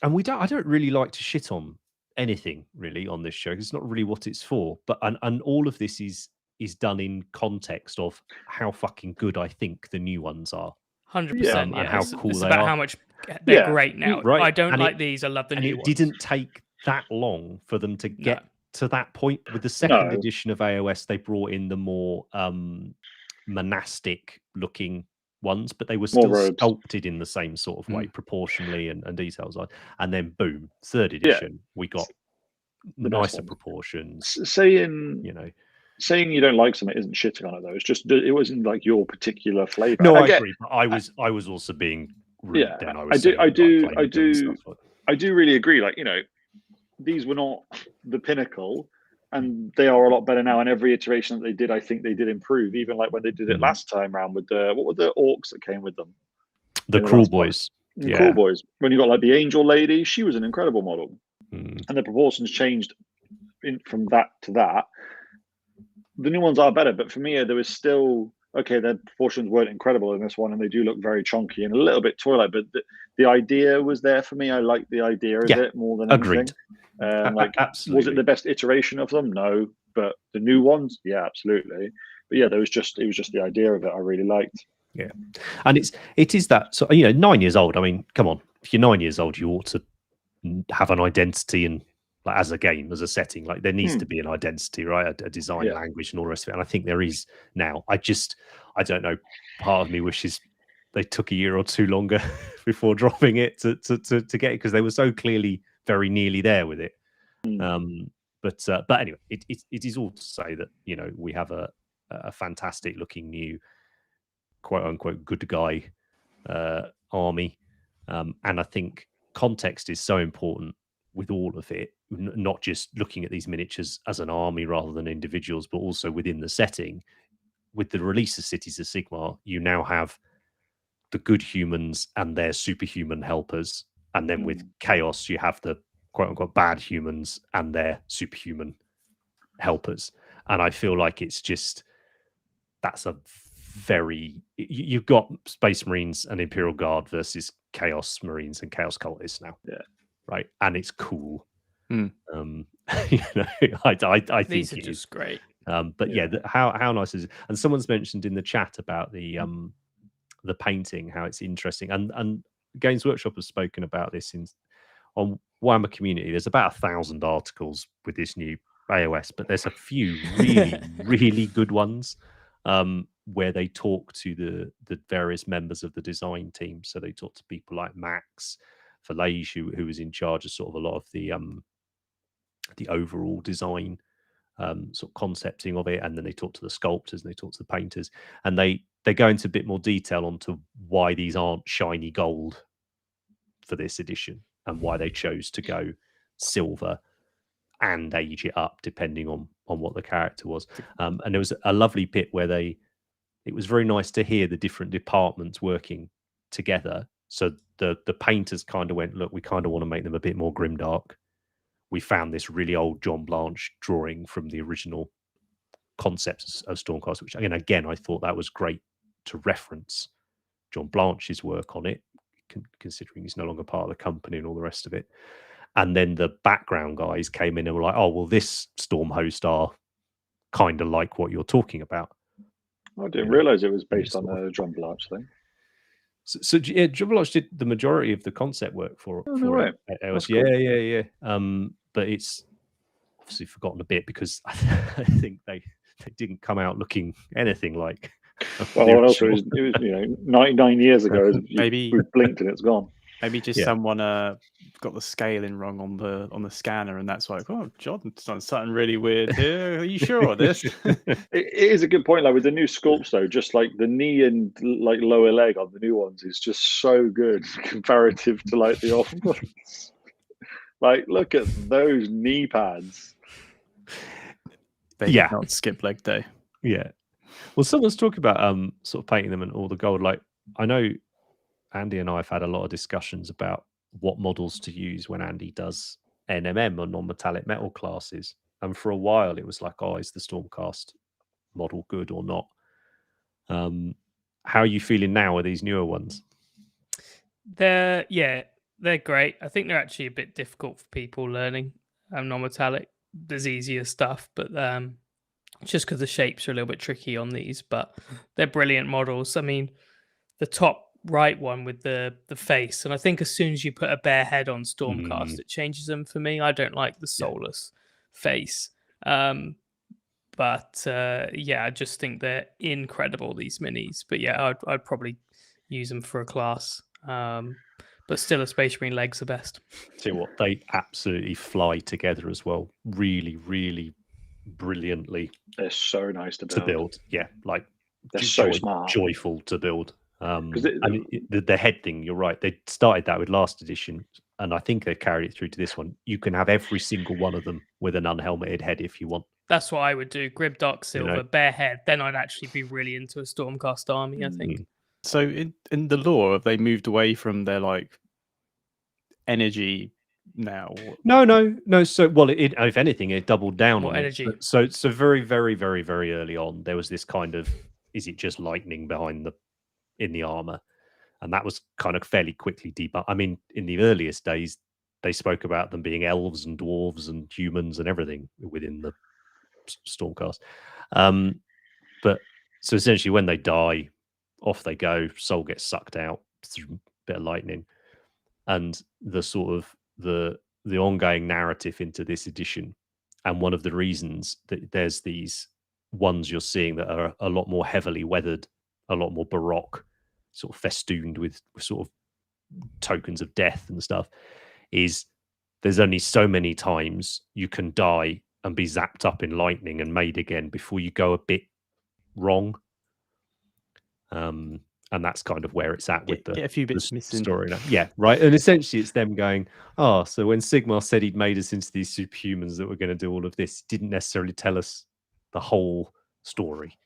and I don't really like to shit on anything really on this show because it's not really what it's for. But and all of this is done in context of how fucking good I think the new ones are. 100%. And how cool it's they about are. how much they're great now. Right. I don't like these. I love the new ones. It didn't take that long for them to get to that point. With the second edition of AOS, they brought in the more monastic looking ones, but they were still sculpted in the same sort of way, proportionally and details. And then boom, third edition, we got nicer proportions. Saying you don't like something isn't shitting on it though. It's just it wasn't like your particular flavor. No, I agree. But I was also being rude then. I do really agree. Like, these were not the pinnacle, and they are a lot better now. And every iteration that they did, I think they did improve. Even like when they did it last time around with what were the orcs that came with them? The Cruel Boys. Cruel Boys. When you got like the Angel Lady, she was an incredible model, and the proportions changed from that to that. the new ones are better, but for me, there was still okay. Their proportions weren't incredible in this one, and they do look very chunky and a little bit toy-like. But the idea was there for me. I liked the idea of it more than agreed. anything. Like, Absolutely. was it the best iteration of them? No, but the new ones, yeah, absolutely. But yeah, it was just the idea of it I really liked. Yeah, and it is that. So 9 years old. I mean, come on, if you're 9 years old, you ought to have an identity and like as a game, as a setting, like there needs to be an identity, right? A design language and all the rest of it. And I think there is now. I don't know. Part of me wishes they took a year or two longer before dropping it to get it, because they were so clearly very nearly there with it. But anyway, it is all to say that we have a fantastic looking new quote unquote good guy army, and I think context is so important with all of it, not just looking at these miniatures as an army rather than individuals, but also within the setting. With the release of Cities of Sigmar, you now have the good humans and their superhuman helpers, and then with Chaos, you have the quote unquote bad humans and their superhuman helpers. And I feel like that's a very, you've got Space Marines and Imperial Guard versus Chaos Marines and Chaos Cultists now. Yeah. Right. And it's cool. Mm. I think these are just great. But how nice is it? And someone's mentioned in the chat about the painting, how it's interesting. And Games Workshop has spoken about this on Warhammer Community. There's about 1,000 articles with this new AOS, but there's a few really, really good ones where they talk to the various members of the design team. So they talk to people like Max Falage, who was in charge of sort of a lot of the overall design, sort of concepting of it, and then they talk to the sculptors and they talk to the painters, and they go into a bit more detail onto why these aren't shiny gold for this edition and why they chose to go silver and age it up depending on what the character was. And there was a lovely bit where it was very nice to hear the different departments working together. So the painters kind of went, look, we kind of want to make them a bit more grimdark. We found this really old John Blanche drawing from the original concepts of Stormcast, which again, I thought that was great to reference John Blanche's work on it, considering he's no longer part of the company and all the rest of it. And then the background guys came in and were like, oh, well, this Storm host are kind of like what you're talking about. I didn't realize it was based on the John Blanche thing. So John Blanche did the majority of the concept work for right. it. Yeah. But it's obviously forgotten a bit because I think they didn't come out looking anything like. Well, also it was 99 years ago. Maybe we blinked and it's gone. Maybe just someone got the scaling wrong on the scanner, and that's like, oh, Jordan's done something really weird here. Are you sure of this? It is a good point. Like with the new sculpts, though, just like the knee and like lower leg on the new ones is just so good comparative to like the old ones. Like, look at those knee pads. They did not skip leg day. Yeah. Well, someone's talking about sort of painting them and all the gold. Like, I know Andy and I have had a lot of discussions about what models to use when Andy does NMM or non-metallic metal classes. And for a while, it was like, oh, is the Stormcast model good or not? How are you feeling now with these newer ones? They're great. I think they're actually a bit difficult for people learning non-metallic. There's easier stuff, but just because the shapes are a little bit tricky on these, but they're brilliant models. I mean, the top right one with the face, and I think as soon as you put a bare head on Stormcast, it changes them for me. I don't like the soulless face, but I just think they're incredible, these minis. But yeah, I'd probably use them for a class, but still a Space Marine leg's the best. See what, they absolutely fly together as well, really, really brilliantly. They're so nice to build. Yeah, like they're so smart, joyful to build. The head thing, you're right, they started that with last edition, and I think they've carried it through to this one. You can have every single one of them with an unhelmeted head if you want. That's what I would do. Grimdark silver, bare head. Then I'd actually be really into a Stormcast army, I think. So in the lore, have they moved away from their like energy now? No. So, well, if anything, it doubled down More on energy. it. So very, very, very, very early on, there was this kind of, is it just lightning in the armor? And that was kind of fairly quickly debunked. I mean, in the earliest days, they spoke about them being elves and dwarves and humans and everything within the Stormcast. But so essentially, when they die, off they go. Soul gets sucked out through a bit of lightning, and the sort of the ongoing narrative into this edition, and one of the reasons that there's these ones you're seeing that are a lot more heavily weathered, a lot more baroque, sort of festooned with sort of tokens of death and stuff, is there's only so many times you can die and be zapped up in lightning and made again before you go a bit wrong. And that's kind of where it's at with Get a few bits missing. Story now. Yeah, right. And essentially it's them going, oh, so when Sigmar said he'd made us into these superhumans that were going to do all of this, didn't necessarily tell us the whole story.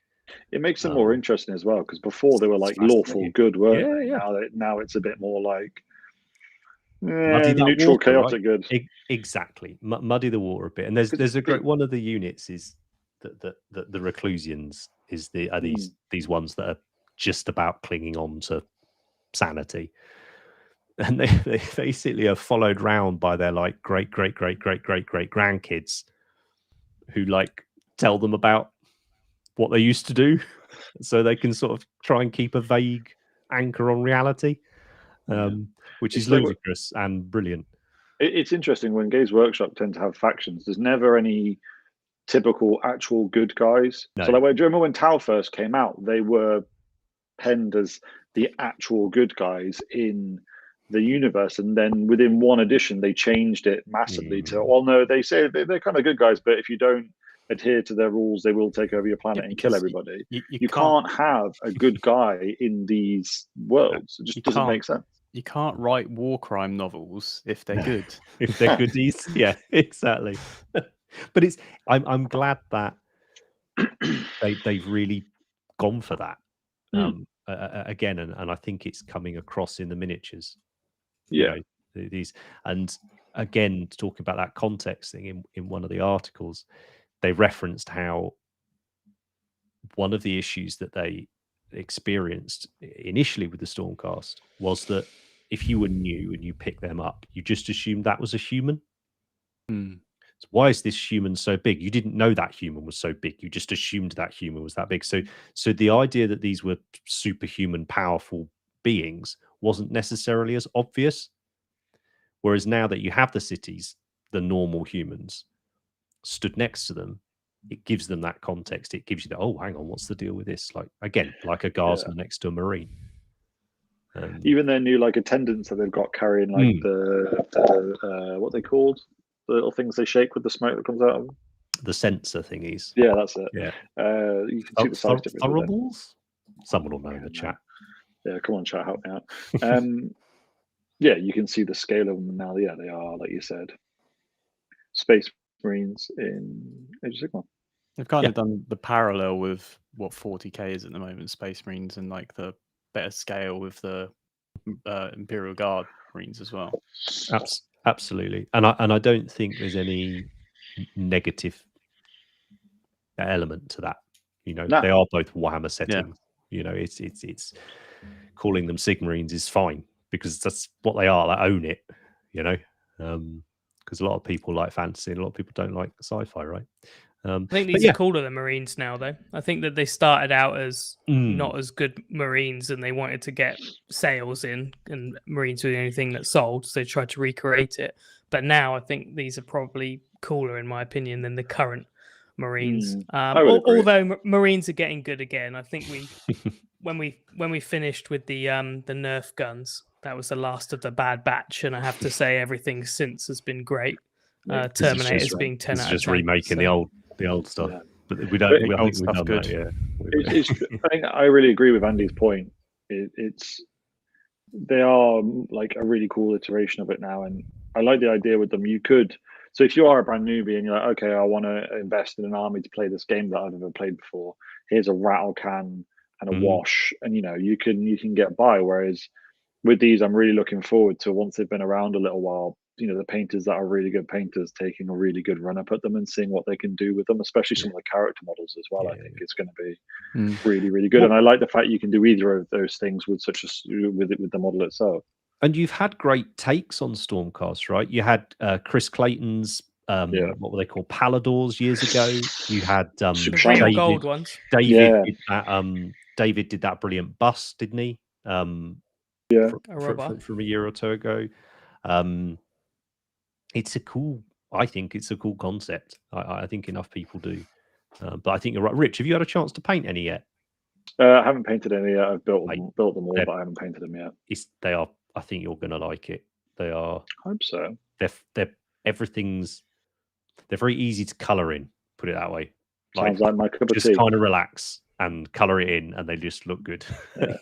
It makes them more interesting as well, because before they were like lawful good, weren't they? Yeah. Now it's a bit more like neutral, water, chaotic good. Exactly. Muddy the water a bit. And there's a great one of the units is that the Reclusians is these ones that are just about clinging on to sanity, and they basically are followed round by their like great grandkids who like tell them about what they used to do, so they can sort of try and keep a vague anchor on reality, which is ludicrous and brilliant. It's interesting when Games Workshop tend to have factions. There's never any typical actual good guys. No. So like, do you remember when Tau first came out? They were penned as the actual good guys in the universe, and then within one edition they changed it massively to, well, no, they say they're kind of good guys, but if you don't adhere to their rules, they will take over your planet and kill everybody. You can't have a good guy in these worlds. It just doesn't make sense. You can't write war crime novels if they're good. If they're goodies. Yeah, exactly. But I'm glad that they've really gone for that. Again, and I think it's coming across in the miniatures. Yeah, you know, these, and again, talking about that context thing in one of the articles, they referenced how one of the issues that they experienced initially with the Stormcast was that if you were new and you picked them up, you just assumed that was a human. So why is this human so big? You didn't know that human was so big. You just assumed that human was that big. So the idea that these were superhuman, powerful beings wasn't necessarily as obvious. Whereas now that you have the cities, the normal humans stood next to them, it gives them that context. It gives you that, oh, hang on, what's the deal with this? Like, again, like a guardsman next to a marine. Even their new like attendants that they've got carrying like the what they called, the little things they shake with the smoke that comes out of them. The sensor thingies. Yeah, that's it. Yeah. You can see the size difference. Thorobles? Someone will know in the chat. Yeah, come on, chat, help me out. Yeah, you can see the scale of them now. Yeah, they are, like you said, Space Marines in Age of Sigmar. They've kind of done the parallel with what 40k is at the moment, Space Marines, and like the better scale with the Imperial Guard Marines as well. Absolutely, and I don't think there's any negative element to that. You know, they are both Warhammer settings. Yeah. You know, it's calling them Sigmarines is fine because that's what they are. They own it. You know, because a lot of people like fantasy and a lot of people don't like sci-fi, right? I think these are cooler than Marines now, though. I think that they started out as not as good Marines, and they wanted to get sales in, and Marines were the only thing that sold, so they tried to recreate it. But now I think these are probably cooler, in my opinion, than the current Marines. Although Marines are getting good again. I think when we finished with the Nerf guns, that was the last of the bad batch, and I have to say everything since has been great. Terminator's being 10 out of 10. Just remaking the old stuff, but we don't. I think we've done good. That, I think I really agree with Andy's point. They are like a really cool iteration of it now, and I like the idea with them. You could, so if you are a brand newbie and you're like, okay, I want to invest in an army to play this game that I've never played before. Here's a rattle can and a wash, and you can get by. Whereas with these, I'm really looking forward to, once they've been around a little while, the painters that are really good painters taking a really good run up at them and seeing what they can do with them, especially some of the character models as well. I think it's going to be really, really good. And I like the fact you can do either of those things with with the model itself. And you've had great takes on Stormcast, right? You had Chris Clayton's what were they called, Paladors years ago. You had David, gold ones. David did that. David did that brilliant bust, didn't he? From a year or two ago. It's a cool. I think it's a cool concept. I think enough people do. But I think you're right. Rich, have you had a chance to paint any yet? I haven't painted any yet. I've built them all, but I haven't painted them yet. They are. I think you're going to like it. They are. I hope so. They're everything's. They're very easy to color in. Put it that way. Sounds like my cup of tea. Just kind of relax and color it in, and they just look good.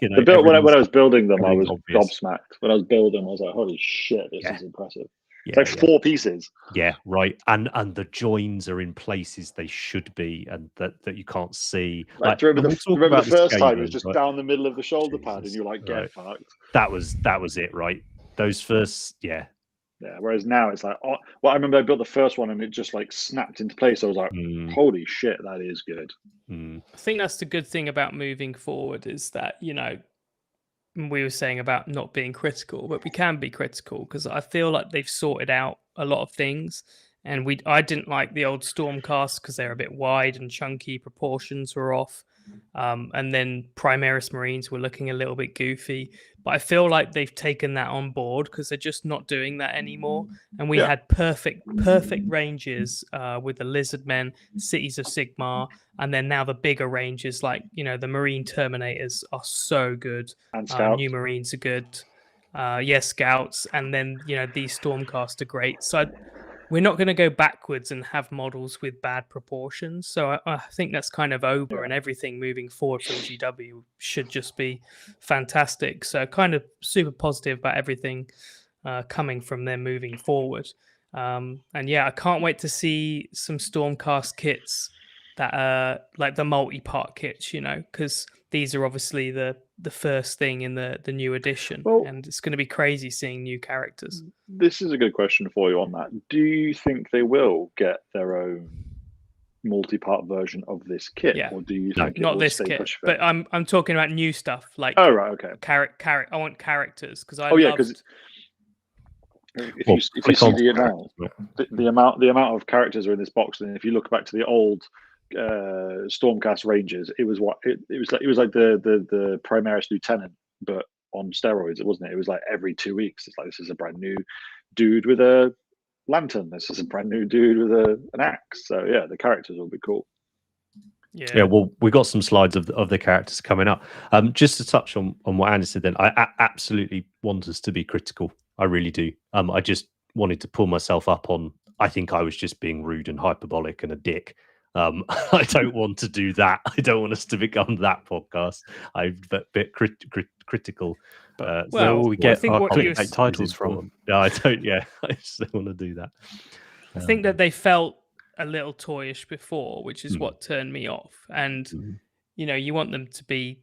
Yeah. When I was building them, I was gobsmacked. When I was building, I was like, "Holy shit, this is impressive!" It's like 4 pieces. Yeah, right. And the joins are in places they should be, and that you can't see. Like, remember the first time it was just down the middle of the shoulder pad, and you're like, "Get fucked." That was it, right? Those first, yeah. Whereas now it's like, I remember I built the first one and it just like snapped into place. I was like, "Holy shit, that is good." I think that's the good thing about moving forward is that we were saying about not being critical, but we can be critical because I feel like they've sorted out a lot of things. And I didn't like the old Stormcast because they're a bit wide and chunky, proportions were off. And then Primaris Marines were looking a little bit goofy. But I feel like they've taken that on board because they're just not doing that anymore. And we had perfect ranges with the Lizardmen, Cities of Sigmar, and then now the bigger ranges like, the Marine Terminators are so good. And Scouts. New Marines are good. Scouts. And then, these Stormcast are great. So we're not going to go backwards and have models with bad proportions. So I think that's kind of over, and everything moving forward from GW should just be fantastic. So kind of super positive about everything coming from them moving forward. And I can't wait to see some Stormcast kits that are like the multi-part kits, because these are obviously the first thing in the new edition, and it's going to be crazy seeing new characters. This is a good question for you on that. Do you think they will get their own multi-part version of this kit, or do you think not this kit? But I'm talking about new stuff like okay. I want characters because I because if you see the amount of characters are in this box, and if you look back to the old Stormcast ranges, it was like the Primaris Lieutenant, but on steroids, wasn't it? It was like every 2 weeks. It's like, this is a brand new dude with a lantern. This is a brand new dude with an axe. So the characters will be cool. Yeah. Well, we got some slides of the characters coming up. Just to touch on what Andy said, then I absolutely want us to be critical. I really do. I just wanted to pull myself up on. I think I was just being rude and hyperbolic and a dick. I don't want to do that. I don't want us to become that podcast. I'm a bit critical. We get our clickbait titles from. No, I don't. Yeah, I just don't want to do that. I think that they felt a little toyish before, which is what turned me off. And you want them to be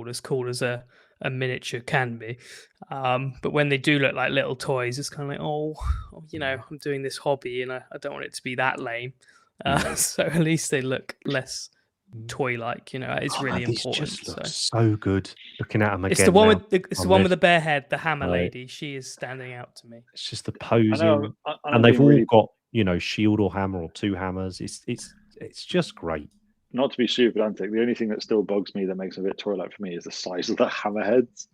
as cool as a miniature can be. But when they do look like little toys, it's kind of like, I'm doing this hobby and I don't want it to be that lame. So at least they look less toy-like. It's really important. Just look so good looking at them again. It's the one with the bare head, the hammer lady. She is standing out to me. It's just the posing, and they've all got shield or hammer or 2 hammers. It's just great. Not to be super pedantic, the only thing that still bugs me that makes them a bit toy-like for me is the size of the hammerheads.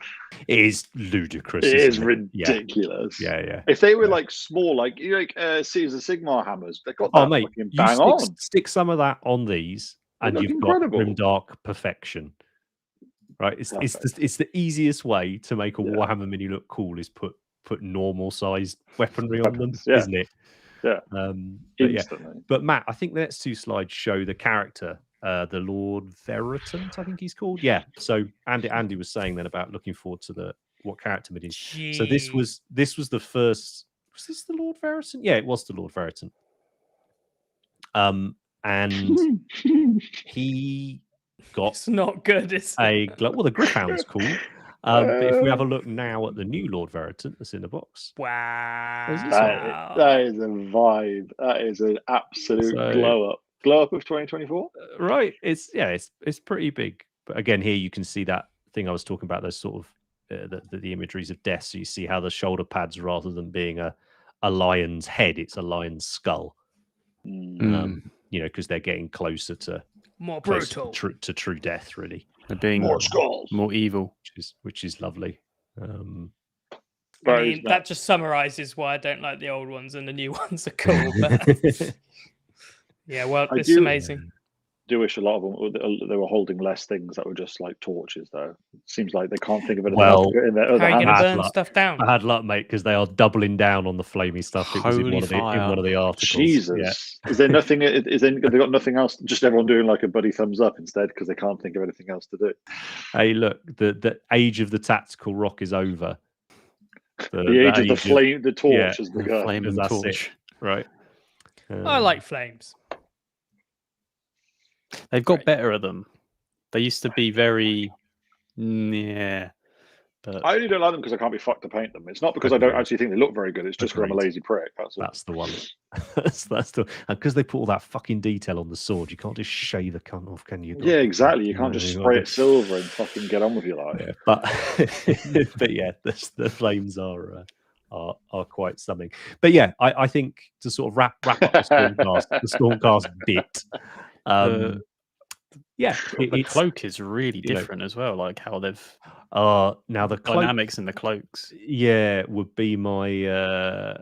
It is ludicrous. It is ridiculous. Yeah. If they were like small, like Cities of Sigmar hammers, they got that fucking bang on. Stick some of that on these, and you've got grimdark perfection. Right? It's the easiest way to make a Warhammer mini look cool is put normal sized weaponry on them, isn't it? Yeah. But Matt, I think the next 2 slides show the character, the Lord Veritant, I think he's called. Yeah. So Andy was saying then about looking forward to what character it is. Jeez. So this was the first. Was this the Lord Veritant? Yeah, it was the Lord Veritant. And he got. It's not good. It's the Grifhound's cool. But if we have a look now at the new Lord Veritant that's in the box, wow, that is a vibe. That is an absolute glow up of 2024. Right? It's pretty big. But again, here you can see that thing I was talking about. Those sort of the imageries of death. So you see how the shoulder pads, rather than being a lion's head, it's a lion's skull. Because they're getting closer to more brutal to true death. Really, they're being more skulls, more evil, which is lovely. I mean, that just summarizes why I don't like the old ones and the new ones are cool. But yeah, well, it's amazing. I do wish a lot of them they were holding less things that were just like torches, though. It seems like they can't think of anything else to put in there. How are you going to burn stuff down? I had luck, mate, because they are doubling down on the flamey stuff. It was in one of the articles. Jesus, is there nothing? They got nothing else? Just everyone doing like a buddy thumbs up instead because they can't think of anything else to do. Hey, look, the age of the tactical rock is over. The age of the flame, the torch is the flame and the torch, right? I like flames. They've got better at them. They used to be very, but I only don't like them because I can't be fucked to paint them. It's not because I don't actually think they look very good. It's just because I'm a lazy prick. That's the one. that's the because they put all that fucking detail on the sword. You can't just shave the cunt off, can you? Yeah, exactly. You can't just spray it silver and fucking get on with your life. Yeah, but yeah, the flames are quite something. But yeah, I think to sort of wrap up the Stormcast bit. The cloak is really different as well. Like how they've now the dynamics in the cloaks. Yeah, would be my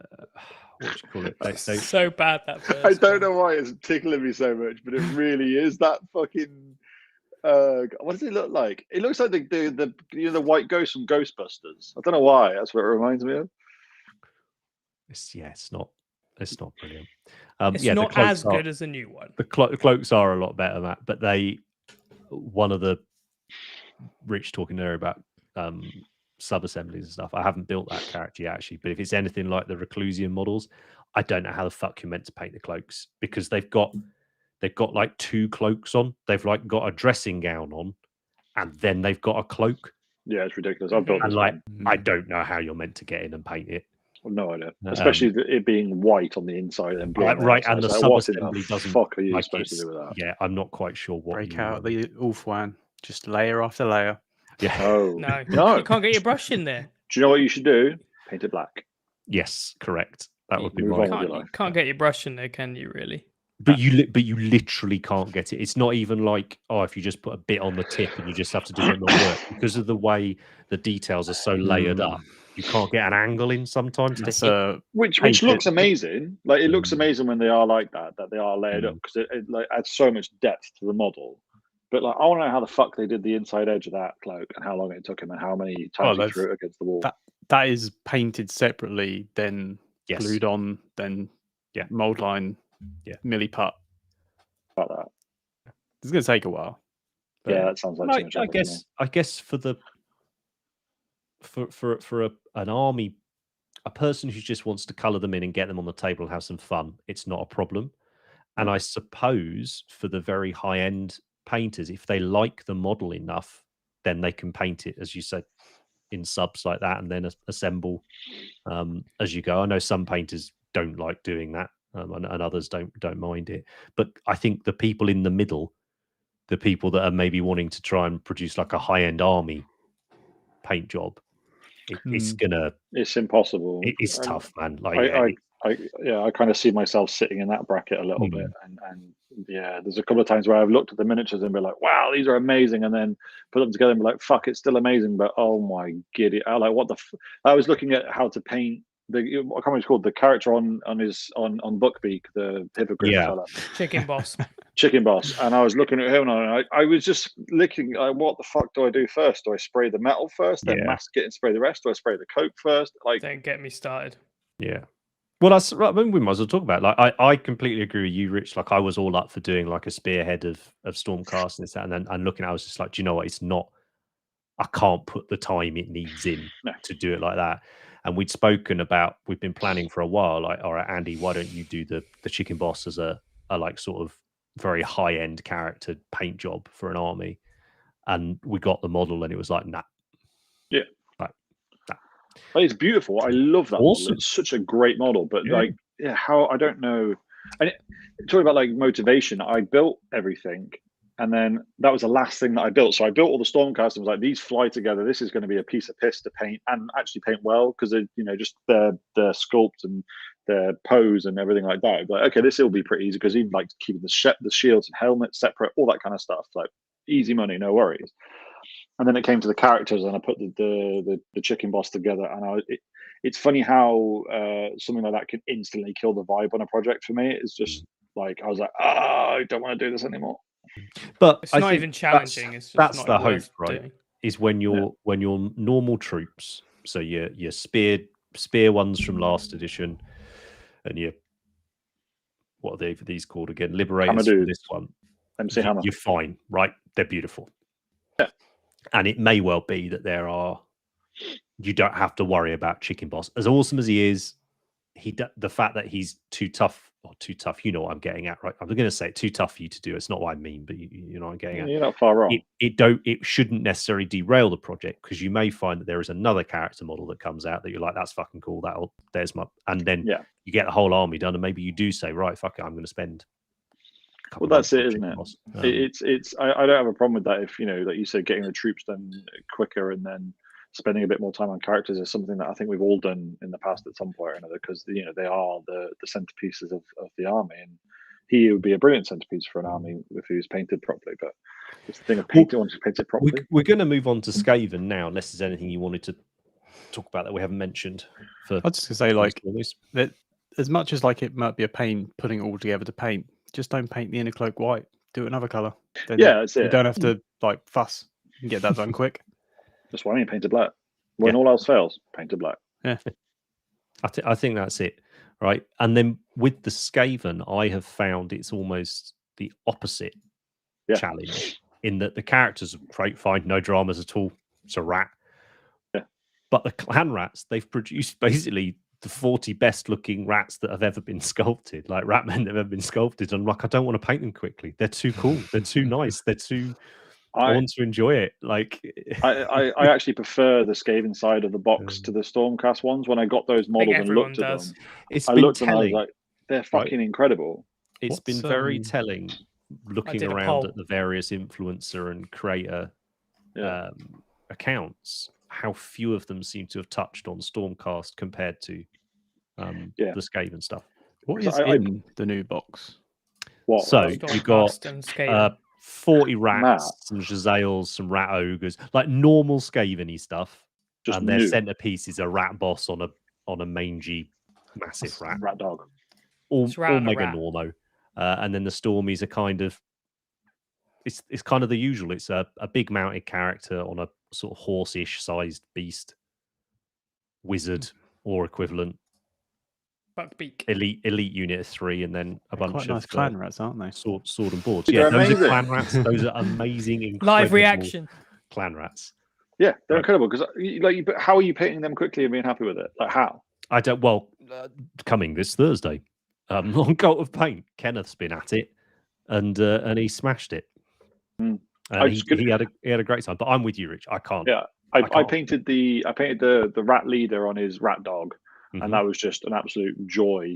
what do you call it? They so bad that first I don't know why it's tickling me so much, but it really is that fucking. What does it look like? It looks like the white ghost from Ghostbusters. I don't know why. That's what it reminds me of. It's not brilliant. It's not as good as a new one. The cloaks are a lot better, Matt. But one of the Rich talking there about sub assemblies and stuff. I haven't built that character yet, actually. But if it's anything like the Reclusian models, I don't know how the fuck you're meant to paint the cloaks, because they've got like two cloaks on. They've like got a dressing gown on, and then they've got a cloak. Yeah, it's ridiculous. I've built and I don't know how you're meant to get in and paint it. No idea. Especially it being white on the inside and black. Right, and the sub-assembly doesn't. Fuck are you supposed to do with that? Yeah, I'm not quite sure what. Break out the Ulfwan, just layer after layer. Yeah. Oh no, you can't get your brush in there. Do you know what you should do? Paint it black. Yes, correct. That would be right. You can't get your brush in there, can you? Really? But you literally can't get it. It's not even like, if you just put a bit on the tip and you just have to do a bit more work, because of the way the details are so layered up. You can't get an angle in sometimes. Which looks amazing. Like it looks amazing when they are like that they are layered up, because it like adds so much depth to the model. But like, I want to know how the fuck they did the inside edge of that cloak and how long it took him and how many times he threw it against the wall. That is painted separately, then glued on, then mold line, milliput. About that. It's going to take a while. Yeah, that sounds like too much. I guess for an army, a person who just wants to color them in and get them on the table and have some fun, it's not a problem. And I suppose for the very high end painters, if they like the model enough, then they can paint it, as you said, in subs like that, and then assemble as you go. I know some painters don't like doing that, and others don't mind it. But I think the people in the middle, the people that are maybe wanting to try and produce like a high end army paint job, it's impossible. It's tough, man. I kind of see myself sitting in that bracket a little bit, and there's a couple of times where I've looked at the miniatures and be like, wow, these are amazing, and then put them together and be like, fuck, it's still amazing, but oh my giddy, I was looking at how to paint I can't remember what it's called, the character on Buckbeak, the hypocrite fella. Chicken Boss. And I was looking at him and I was just looking, what the fuck do I do first? Do I spray the metal first, then mask it and spray the rest? Do I spray the coat first? Don't get me started. Yeah. Well, that's right. I mean, we might as well talk about it. Like, I completely agree with you, Rich. Like, I was all up for doing like a spearhead of Stormcast and this, and then looking at it, I was just like, do you know what? It's not. I can't put the time it needs in to do it like that. And we'd been planning for a while. Like, all right, Andy, why don't you do the Chicken Boss as a like sort of very high end character paint job for an army? And we got the model, and it was like, nah. It's beautiful. I love that Awesome. model. It's such a great model. But Yeah. how, I don't know. And talking about like motivation, I built everything, and then that was the last thing that I built. So I built all the Stormcast and was like, these fly together. This is going to be a piece of piss to paint, and actually paint well, because just the sculpt and the pose and everything like that. Like, okay, this will be pretty easy, because even like keeping the shields and helmets separate, all that kind of stuff, like easy money, no worries. And then it came to the characters, and I put the chicken boss together, and it's funny how something like that can instantly kill the vibe on a project for me. It's just like, I was like, I don't want to do this anymore. But it's not even challenging. It's just that's not the hope, worth right? doing. Is when your normal troops, so your spear ones from last edition, and your, what are these called again? Liberators from this one. MC Hammer. You're fine, right? They're beautiful. Yeah. And it may well be that you don't have to worry about Chicken Boss. As awesome as he is, the fact that he's too tough, you know what I'm getting at, right? I'm going to say too tough for you to do. It's not what I mean, but you know what I'm getting at. You're not far wrong. It shouldn't necessarily derail the project, because you may find that there is another character model that comes out that you're like, that's fucking cool. And then you get the whole army done, and maybe you do say, right, fuck it, I'm going to spend. Well, that's it, isn't it? I don't have a problem with that. If like you said, getting the troops done quicker and then spending a bit more time on characters is something that I think we've all done in the past at some point or another, because they are the centerpieces of the army, and he would be a brilliant centerpiece for an army if he was painted properly. But it's the thing of painting, once you paint it properly. We're going to move on to Skaven now, unless there's anything you wanted to talk about that we haven't mentioned. I was just going to say, like, that as much as like it might be a pain putting it all together to paint, just don't paint the inner cloak white. Do it another color. Then that's it. You don't have to like fuss. You can get that done quick. That's why I mean, painted black. When all else fails, painted black. Yeah, I think that's it, right? And then with the Skaven, I have found it's almost the opposite challenge, in that the characters are fine, no dramas at all. It's a rat. Yeah. But the clan rats, they've produced basically the 40 best looking rats that have ever been sculpted, like rat men that have ever been sculpted. And I'm like, I don't want to paint them quickly. They're too cool. They're too nice. I want to enjoy it. Like, I actually prefer the Skaven side of the box to the Stormcast ones. When I got those models and looked at them, I looked and I was like, they're fucking incredible. It's been very telling looking around at the various influencer and creator accounts, how few of them seem to have touched on Stormcast compared to the Skaven stuff. What is in the new box? So you've got 40 rats, some Jezzails, some rat ogres, like normal Skaven-y stuff. Just and their centerpiece is a rat boss on a mangy, massive rat dog. All mega normo. And then the Stormies are kind of it's kind of the usual. It's a big mounted character on a sort of horse-ish sized beast, wizard or equivalent. Buckbeak. Elite unit of 3, and then a bunch of nice clan rats, aren't they? Sword and boards. Yeah, those are clan rats. Those are amazing, live reaction clan rats. Yeah, they're incredible, because but how are you painting them quickly and being happy with it? Like, how? I don't. Well, coming this Thursday on Cult of Paint, Kenneth's been at it, and he smashed it. And he had a great time. But I'm with you, Rich. I can't. Yeah, I painted the rat leader on his rat dog. And that was just an absolute joy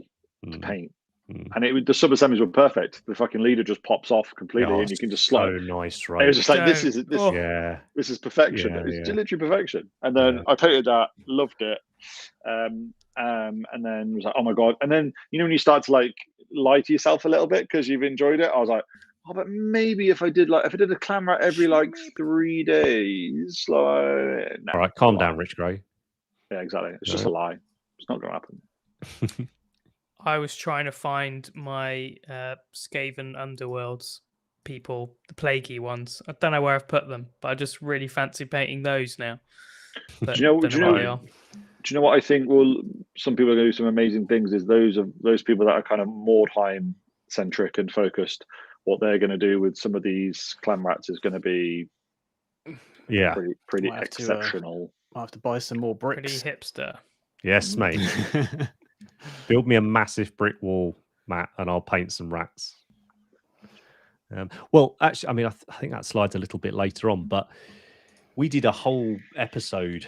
to paint. And the sub assemblies were perfect. The fucking leader just pops off completely, and you can just slide. So nice, right? It was just like this is perfection. It's literally perfection. And then I painted that, loved it, and then was like, oh my god. And then when you start to like lie to yourself a little bit because you've enjoyed it, I was like, oh, but maybe if I did a clan rat every like 3 days, like, all right, calm down, Rich Gray. Yeah, exactly. It's just a lie. It's not going to happen. I was trying to find my Skaven Underworlds people, the plaguey ones. I don't know where I've put them, but I just really fancy painting those now. But do you know what I think? Some people are going to do some amazing things. Is those people that are kind of Mordheim centric and focused. What they're going to do with some of these clan rats is going to be pretty exceptional. I'll have to buy some more bricks. Pretty hipster. Yes, mate. Build me a massive brick wall, Matt, and I'll paint some rats. Well, actually, I mean, I think that slides a little bit later on, but we did a whole episode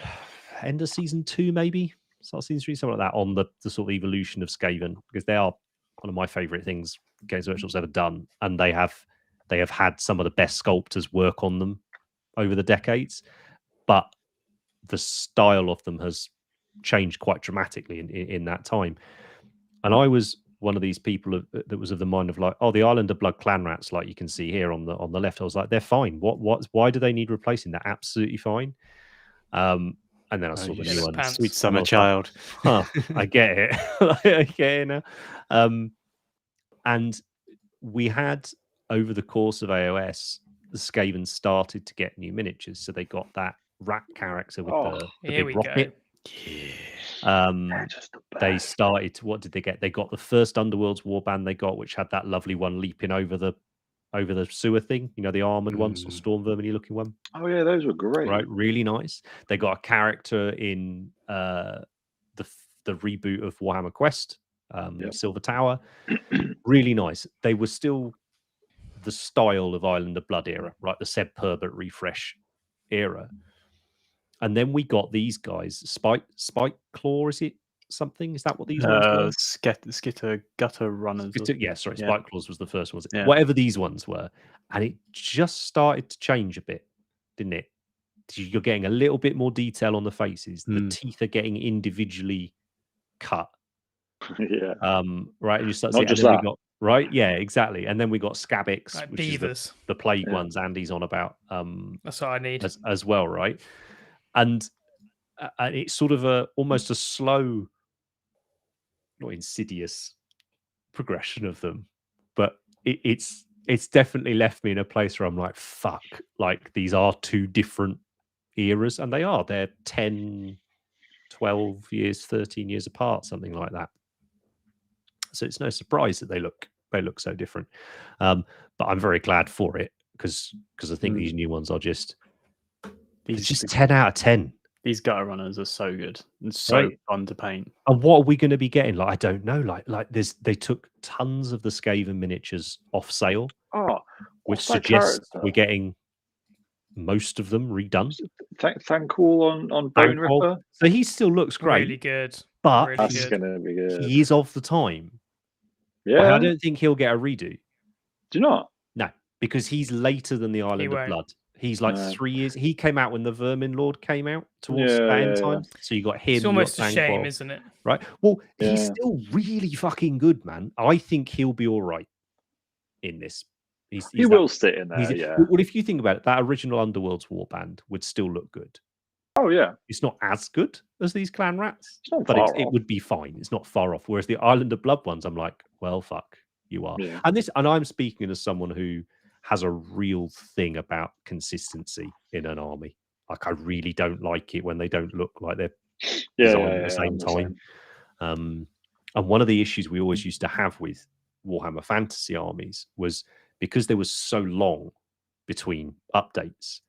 end of season 2, maybe start of season 3, something like that, on the sort of evolution of Skaven, because they are one of my favorite things Games Workshop's ever done, and they have had some of the best sculptors work on them over the decades, but the style of them has changed quite dramatically in that time. And I was one of these people that was of the mind of like, oh, the Island of Blood clan rats, like you can see here on the left. I was like, they're fine. Why do they need replacing? They're absolutely fine. And then I saw the new ones. Sweet summer child. Like, I get it. I get it now. And we had, over the course of AOS, the Skaven started to get new miniatures. So they got that rat character with the big rocket. They started. What did they get? They got the first Underworlds warband they got, which had that lovely one leaping over the sewer thing. You know, the armored one, sort of storm vermin looking one. Oh yeah, those were great. Right, really nice. They got a character in the reboot of Warhammer Quest, Silver Tower. Really nice. They were still the style of Island of Blood era, right? The Seb Herbert refresh era. And then we got these guys, Spike Claw, is it something? Is that what these ones were? Skitter Gutter Runners. Spike Claws was the first one. Yeah. Whatever these ones were. And it just started to change a bit, didn't it? You're getting a little bit more detail on the faces. The teeth are getting individually cut. Yeah. Right. And you start Not just that. Right. Yeah, exactly. And then we got Scabix, like which beavers. is the plague ones Andy's on about. That's what I need. As well, right? And it's sort of almost a slow, not insidious progression of them, but it's definitely left me in a place where I'm like, fuck, like these are two different eras, and they're 10, 12 years, 13 years apart, something like that. So it's no surprise that they look so different. But I'm very glad for it because I think these new ones are just 10 out of 10. These gutter runners are so good and so fun to paint. And what are we going to be getting? Like, I don't know. Like they took tons of the Skaven miniatures off sale, which suggests we're getting most of them redone. Thankful on Bone Ripper. So he still looks great. Really good. But really that's going to be good. He is of the time. Yeah. I don't think he'll get a redo. Do you not? No, because he's later than the Island of Blood. He's like 3 years. He came out when the Vermin Lord came out towards the end time. So you got him. It's almost a shame, isn't it? Right. Well, he's still really fucking good, man. I think he'll be all right in this. He will sit in there. Well, if you think about it, that original Underworlds warband would still look good. Oh yeah. It's not as good as these clan rats, but it would be fine. It's not far off. Whereas the Island of Blood ones, I'm like, well, fuck, you are. Yeah. And I'm speaking as someone who has a real thing about consistency in an army. Like, I really don't like it when they don't look like they're designed at the same time. And one of the issues we always used to have with Warhammer Fantasy armies was because there was so long between updates,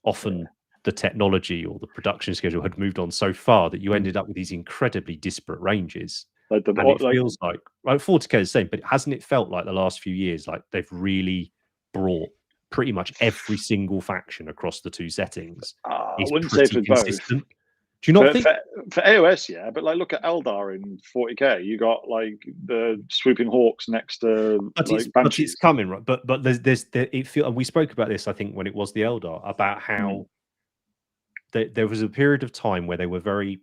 often the technology or the production schedule had moved on so far that you ended up with these incredibly disparate ranges. And it feels like 40k is the same, but hasn't it felt like the last few years, like they've really brought pretty much every single faction across the two settings? I wouldn't say for both. Do you not think for AOS? Yeah, but like look at Eldar in 40k. You got like the swooping hawks next to but it's coming, right? But and we spoke about this, I think, when it was the Eldar, about how there was a period of time where they were very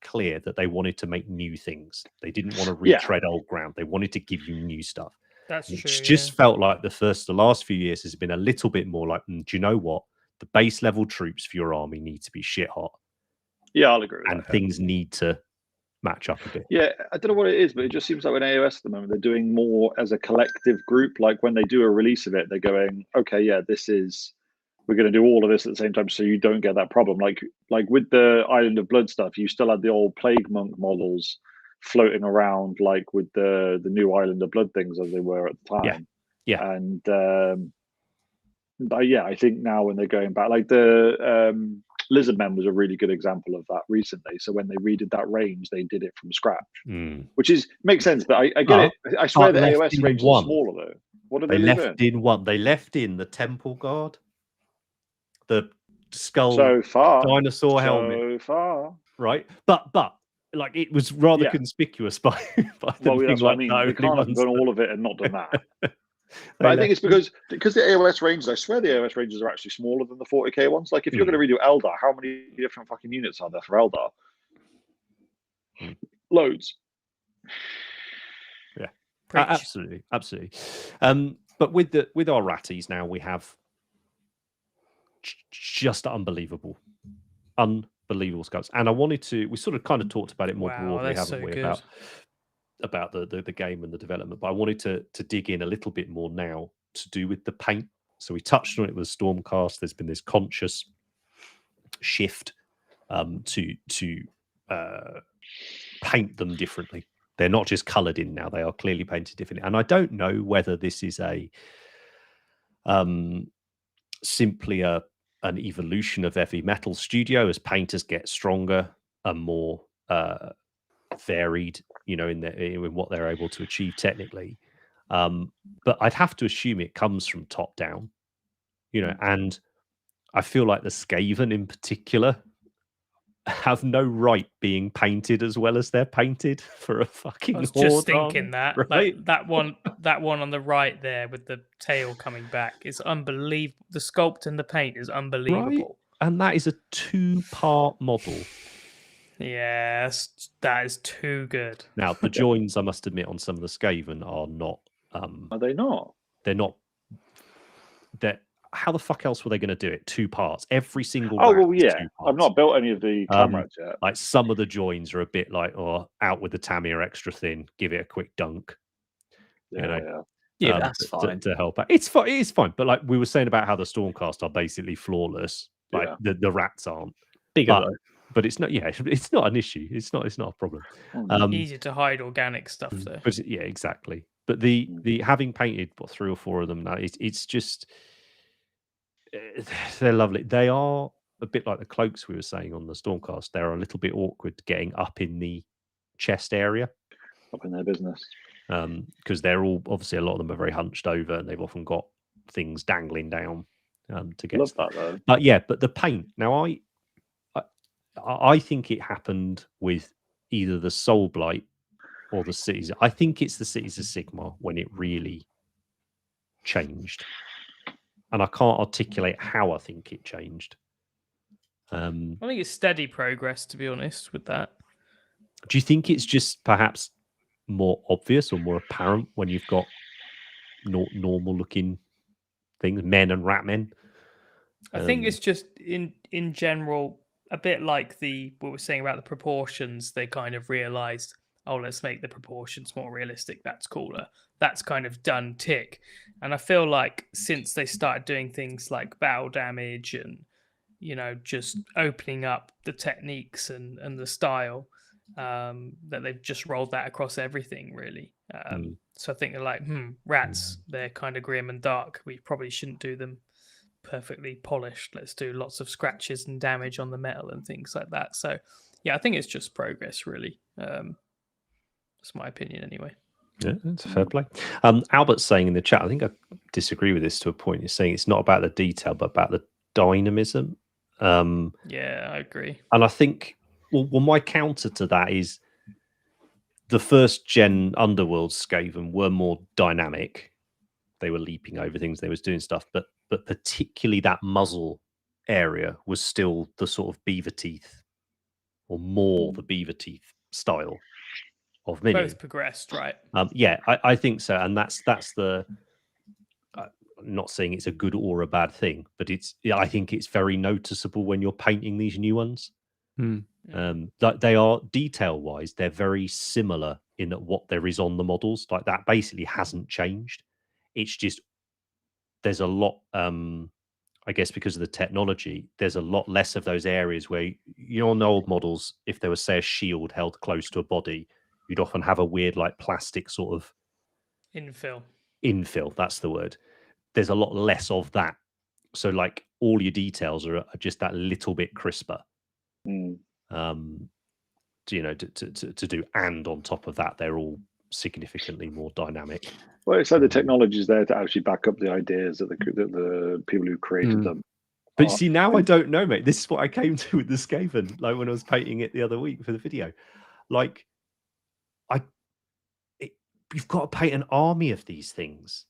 clear that they wanted to make new things. They didn't want to retread old ground. They wanted to give you new stuff. That's true. It just felt like the last few years has been a little bit more like, do you know what? The base level troops for your army need to be shit hot. Yeah, I'll agree with and things need to match up a bit. Yeah, I don't know what it is, but it just seems like in AOS at the moment, they're doing more as a collective group. Like when they do a release of it, they're going, okay, yeah, we're going to do all of this at the same time, so you don't get that problem. Like with the Island of Blood stuff, you still had the old Plague Monk models floating around, like with the new Island of Blood things as they were at the time. Yeah. And but yeah, I think now when they're going back, like the Lizardmen was a really good example of that recently. So when they redid that range, they did it from scratch, which makes sense. But I get it. I swear the AOS range was smaller though. What did they left in? They left in the Temple Guard. skull, so far, dinosaur helmet, so far, right? But like it was rather conspicuous by well, being that's like what I mean. They can't have done all of it and not done that. But I think it's because the AOS ranges, I swear the AOS ranges are actually smaller than the 40k ones. Like if you're going to redo Eldar, how many different fucking units are there for Eldar? Loads. Yeah, absolutely. But with our ratties now, we have just unbelievable sculpts. And I wanted to, we sort of kind of talked about it more broadly, haven't we? About the game and the development, but I wanted to dig in a little bit more now to do with the paint. So we touched on it with Stormcast. There's been this conscious shift to paint them differently. They're not just coloured in now; they are clearly painted differently. And I don't know whether this is a simply an evolution of Heavy Metal Studio as painters get stronger and more varied, in what they're able to achieve technically. But I'd have to assume it comes from top down, and I feel like the Skaven in particular have no right being painted as well as they're painted for a fucking I was horde just thinking army, that, right? like, that one on the right there with the tail coming back is unbelievable. The sculpt and the paint is unbelievable. Right? And that is a 2-part model. Yes, that is too good. Now, the joins, I must admit, on some of the Skaven are not... are they not? They're not... How the fuck else were they going to do it? 2 parts. Every single... Oh, well, yeah. I've not built any of the comrades yet. Like, some of the joins are a bit like, out with the Tamir extra thin, give it a quick dunk. Yeah. That's fine. To help out. It's fine. It is fine. But like we were saying about how the Stormcast are basically flawless. Like the rats aren't. Bigger though. But it's not. Yeah, it's not an issue. It's not a problem. Easier to hide organic stuff though. But yeah, exactly. But the having painted 3 or 4 of them now, it's just they're lovely. They are a bit like the cloaks we were saying on the Stormcast. They're a little bit awkward getting up in the chest area, up in their business. Because they're all obviously a lot of them are very hunched over, and they've often got things dangling down to get. Love that though. But the paint. Now I think it happened with either the Soul Blight or the Cities. I think it's the Cities of Sigmar when it really changed, and I can't articulate how I think it changed. I think it's steady progress, to be honest, with that. Do you think it's just perhaps more obvious or more apparent when you've got normal looking things, men and rat men? I think it's just in general a bit like what we're saying about the proportions. They kind of realized, let's make the proportions more realistic. That's cooler. That's kind of done tick. And I feel like since they started doing things like battle damage and just opening up the techniques and the style, that they've just rolled that across everything really. So I think they're like, rats, they're kind of grim and dark. We probably shouldn't do them perfectly polished. Let's do lots of scratches and damage on the metal and things like that. So yeah, I think it's just progress really. That's my opinion anyway. Yeah, that's a fair play. Albert's saying in the chat, I think I disagree with this to a point. He's saying it's not about the detail but about the dynamism. Yeah, I agree. And I think well, my counter to that is the first gen Underworld Skaven were more dynamic. They were leaping over things, they was doing stuff, but particularly that muzzle area was still the sort of beaver teeth, or more the beaver teeth style of minion. Both progressed, right? Yeah, I think so, and that's the. I'm not saying it's a good or a bad thing, but I think it's very noticeable when you're painting these new ones. That they are detail wise, they're very similar in that what there is on the models, like that basically hasn't changed. It's just there's a lot, I guess, because of the technology, there's a lot less of those areas where on the old models, if there was say a shield held close to a body, you'd often have a weird like plastic sort of infill. That's the word. There's a lot less of that. So like all your details are just that little bit crisper. To do, and on top of that, they're all significantly more dynamic. Well, it's like the technology is there to actually back up the ideas that the people who created them But see, now I don't know, mate. This is what I came to with the Skaven, like when I was painting it the other week for the video. Like, you've got to paint an army of these things.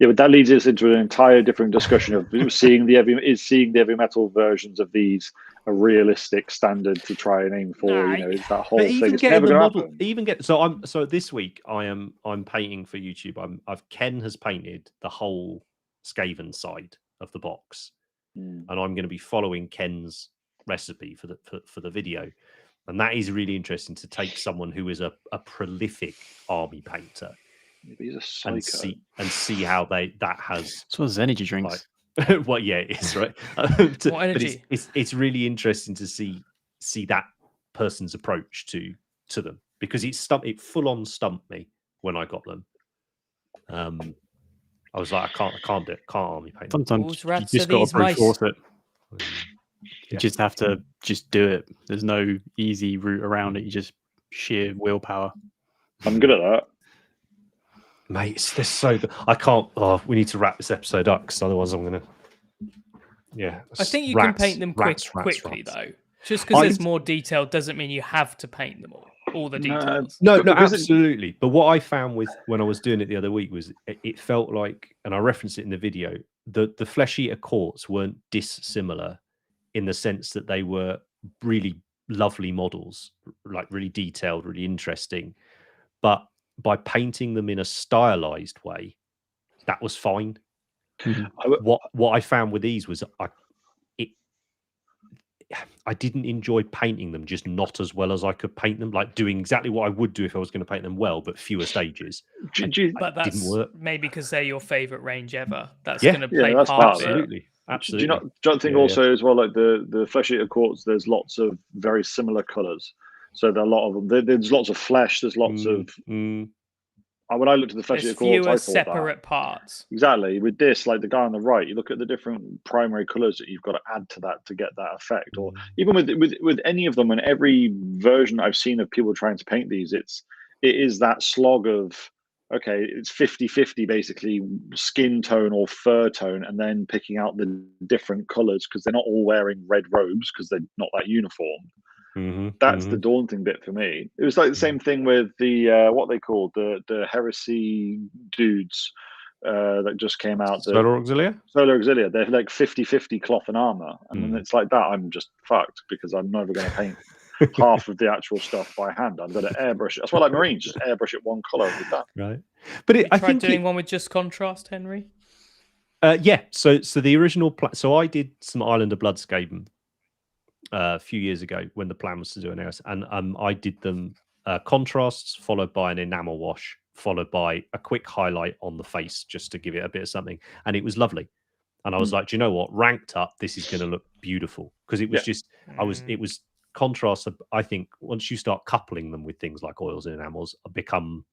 Yeah, but that leads us into an entire different discussion of seeing the heavy metal versions of these a realistic standard to try and aim for. It's that whole thing. It's never going to happen. So this week I'm painting for YouTube. Ken has painted the whole Skaven side of the box, and I'm going to be following Ken's recipe for the video. And that is really interesting to take someone who is a prolific army painter. He's a psycho. And see how that has. So as energy drinks. Well, yeah, it is, right. What energy? But it's really interesting to see that person's approach to them, because it full on stumped me when I got them. I was like, I can't do it. Can't army paint. Sometimes you just got to brute force it. You just have to just do it. There's no easy route around it. You just sheer willpower. I'm good at that. Mate, they're so good. I can't. Oh, we need to wrap this episode up, because otherwise I'm going to. Yeah. I think you can paint them quickly, though. Just because there's more detail doesn't mean you have to paint them all the details. No, absolutely. But what I found when I was doing it the other week was it felt like, and I referenced it in the video, the Flesh Eater Courts weren't dissimilar in the sense that they were really lovely models, like really detailed, really interesting. But by painting them in a stylized way, that was fine. What I found with these was I didn't enjoy painting them, just not as well as I could paint them, like doing exactly what I would do if I was going to paint them well, but fewer stages. But that's didn't work. Maybe because they're your favorite range ever. That's yeah, going to play that's part of it. Absolutely. Do you think also as well, like the Flesh Eater Courts, there's lots of very similar colors. So there are a lot of them. There's lots of flesh. There's lots of. When I looked at the Flesh Eater Courts, I thought separate parts. Exactly. With this, like the guy on the right, you look at the different primary colors that you've got to add to that to get that effect. Or even with any of them, and every version I've seen of people trying to paint these, it is that slog of, okay, it's 50-50 basically, skin tone or fur tone, and then picking out the different colors because they're not all wearing red robes because they're not that uniform. That's the daunting bit for me. It was like the same thing with the what they called the heresy dudes that just came out. Solar Auxilia? Solar Auxilia. They're like 50-50 cloth and armor. And when it's like that, I'm just fucked, because I'm never going to paint half of the actual stuff by hand. I'm going to airbrush it. That's why, like Marines, just airbrush it one color with that. Right. But I think doing one with just contrast, Henry. Yeah. So the original so I did some Island of Blood Skaven a few years ago when the plan was to do an AOS, and I did them contrasts followed by an enamel wash followed by a quick highlight on the face just to give it a bit of something, and it was lovely. And I was like, do you know what, ranked up, this is going to look beautiful, because it was just it was contrast. I think once you start coupling them with things like oils and enamels, become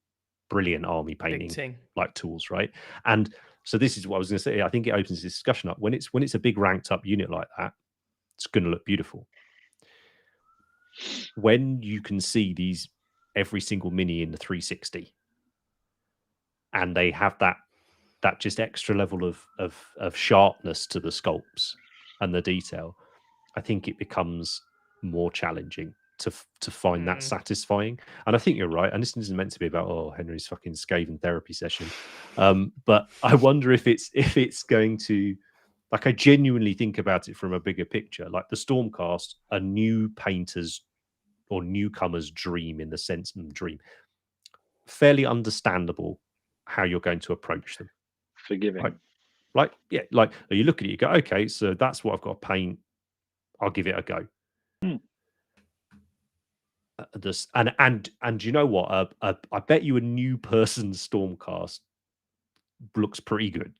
brilliant army painting like tools, right? And so this is what I was going to say. I think it opens this discussion up when it's a big ranked up unit like that. It's going to look beautiful. When you can see these every single mini in the 360, and they have that just extra level of sharpness to the sculpts and the detail, I think it becomes more challenging to find that satisfying. And I think you're right. And this isn't meant to be about Henry's fucking Skaven therapy session, but I wonder if it's going to. Like, I genuinely think about it from a bigger picture. Like the Stormcast, a new painter's or newcomer's dream, in the sense of dream. Fairly understandable how you're going to approach them. Forgiving. Like you look at it, you go, okay, so that's what I've got to paint. I'll give it a go. And you know what? I bet you a new person's Stormcast looks pretty good.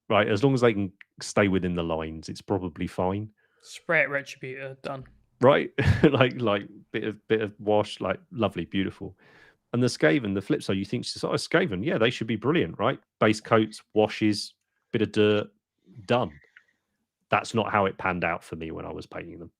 Right, as long as they can stay within the lines, it's probably fine. Spray it Retributor, done. Right, like bit of wash, like lovely, beautiful. And the Skaven, the flip side, you think, Skaven, yeah, they should be brilliant, right? Base coats, washes, bit of dirt, done. That's not how it panned out for me when I was painting them.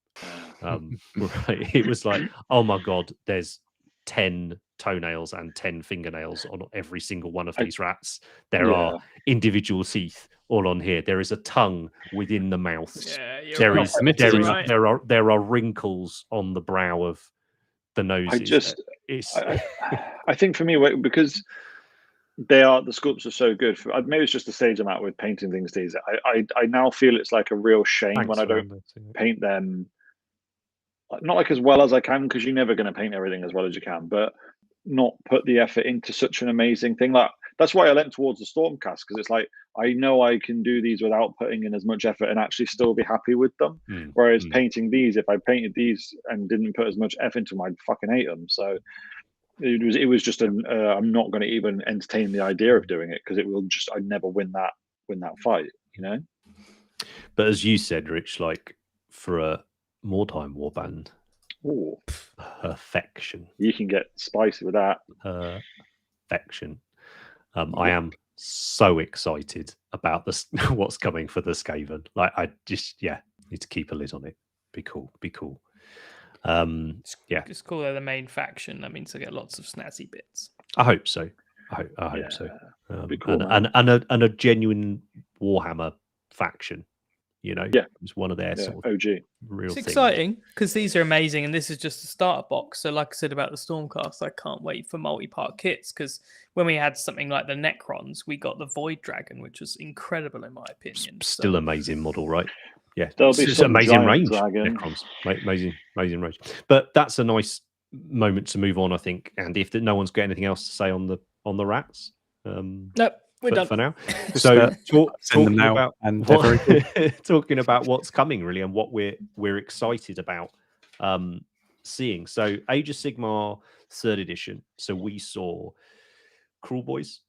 Right, it was like, oh my god, there's 10 toenails and 10 fingernails on every single one of these rats. There are individual teeth all on here. There is a tongue within the mouth. Yeah, There you're right. there are wrinkles on the brow of the noses. I think for me, because the sculpts are so good. Maybe it's just the stage I'm at with painting things these. I now feel it's like a real shame when I don't paint them, not like as well as I can, because you're never going to paint everything as well as you can, but not put the effort into such an amazing thing. Like, that's why I leant towards the Stormcast, because it's like, I know I can do these without putting in as much effort and actually still be happy with them. Whereas painting these, if I painted these and didn't put as much effort into them, I'd fucking hate them. So it was just I'm not going to even entertain the idea of doing it, because I'd never win that fight, you know. But as you said, Rich, like for a Wartime warband, perfection. You can get spicy with that. Perfection. I am so excited about this. What's coming for the Skaven? Like, I just need to keep a lid on it. Be cool. Just call it the main faction. That means I get lots of snazzy bits. I hope so. I hope so. Be cool, and a genuine Warhammer faction. You know, it's one of their sort of OG real. It's exciting because these are amazing, and this is just a starter box. So, like I said about the Stormcast, I can't wait for multi-part kits, because when we had something like the Necrons, we got the Void Dragon, which was incredible in my opinion. Still amazing model, right? Yeah, it's amazing range. Dragon. Necrons, amazing range. But that's a nice moment to move on, I think. And if no one's got anything else to say on the rats, nope. We're done for now. So talking about and talking about what's coming really, and what we're excited about seeing. So Age of Sigmar 3rd edition. So we saw Cruel Boys.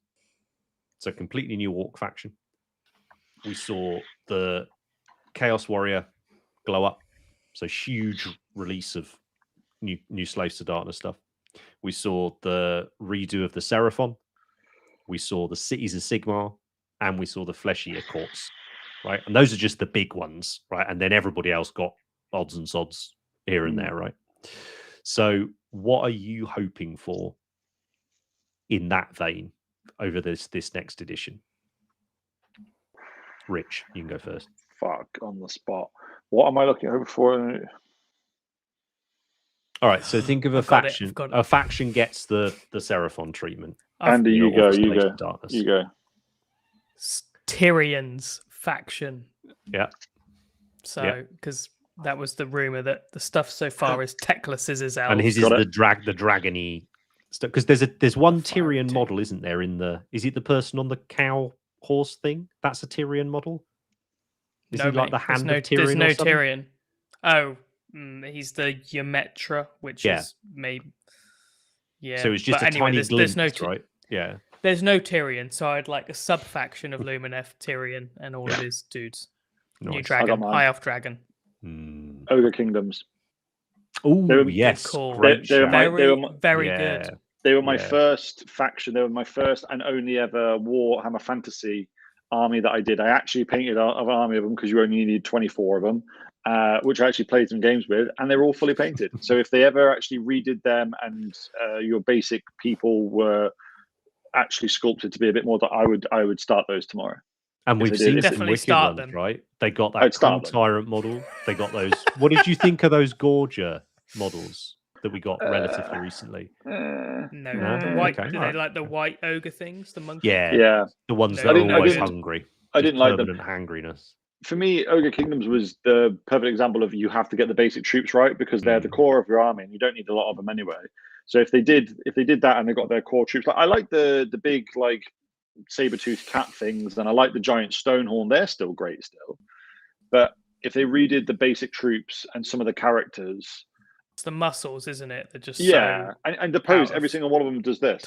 It's a completely new orc faction. We saw the Chaos Warrior glow up. So huge release of new Slaves to Darkness stuff. We saw the redo of the Seraphon. We saw the Cities of Sigmar, and we saw the Flesh Eater Courts, right? And those are just the big ones, right? And then everybody else got odds and sods here and there, right? So what are you hoping for in that vein over this next edition? Rich, you can go first. Fuck, on the spot. What am I looking for? All right, so think of a faction. A faction gets the Seraphon treatment. Andy, you go. Tyrion's faction. Yeah. So, because that was the rumor that the stuff so far is Teclis's is out, and his is the dragony stuff. Because there's one Tyrion model, isn't there? Is it the person on the cow horse thing? That's a Tyrion model. Is he like the hand of Tyrion? There's no Tyrion. Oh, he's the Ymetra, which is maybe. Yeah. So it's just a tiny glimpse, right? Yeah. There's no Tyrion, so I'd like a sub faction of Lumineth, Tyrion, and all of his dudes. Nice. New dragon, high elf dragon. Ogre Kingdoms. Oh yes, cool. They were very good. They were my first faction. They were my first and only ever Warhammer Fantasy army that I did. I actually painted an army of them, because you only needed 24 of them, which I actually played some games with, and they were all fully painted. So if they ever actually redid them and your basic people were actually sculpted to be a bit more, I would start those tomorrow. And we've seen some definitely wicked start ones, them. right? They got that cool Tyrant model. They got those. What did you think of those Gorger models that we got relatively recently? No, the white. Okay. They like the white ogre things, the monkey. Yeah. The ones that are always hungry. I didn't like them. Hangriness. For me, Ogre Kingdoms was the perfect example of you have to get the basic troops right, because they're the core of your army, and you don't need a lot of them anyway. So if they did that and they got their core troops, like I like the big like saber-toothed cat things, and I like the giant Stonehorn. They're still great still, but if they redid the basic troops and some of the characters, it's the muscles, isn't it? They're just and the pose. Every single one of them does this.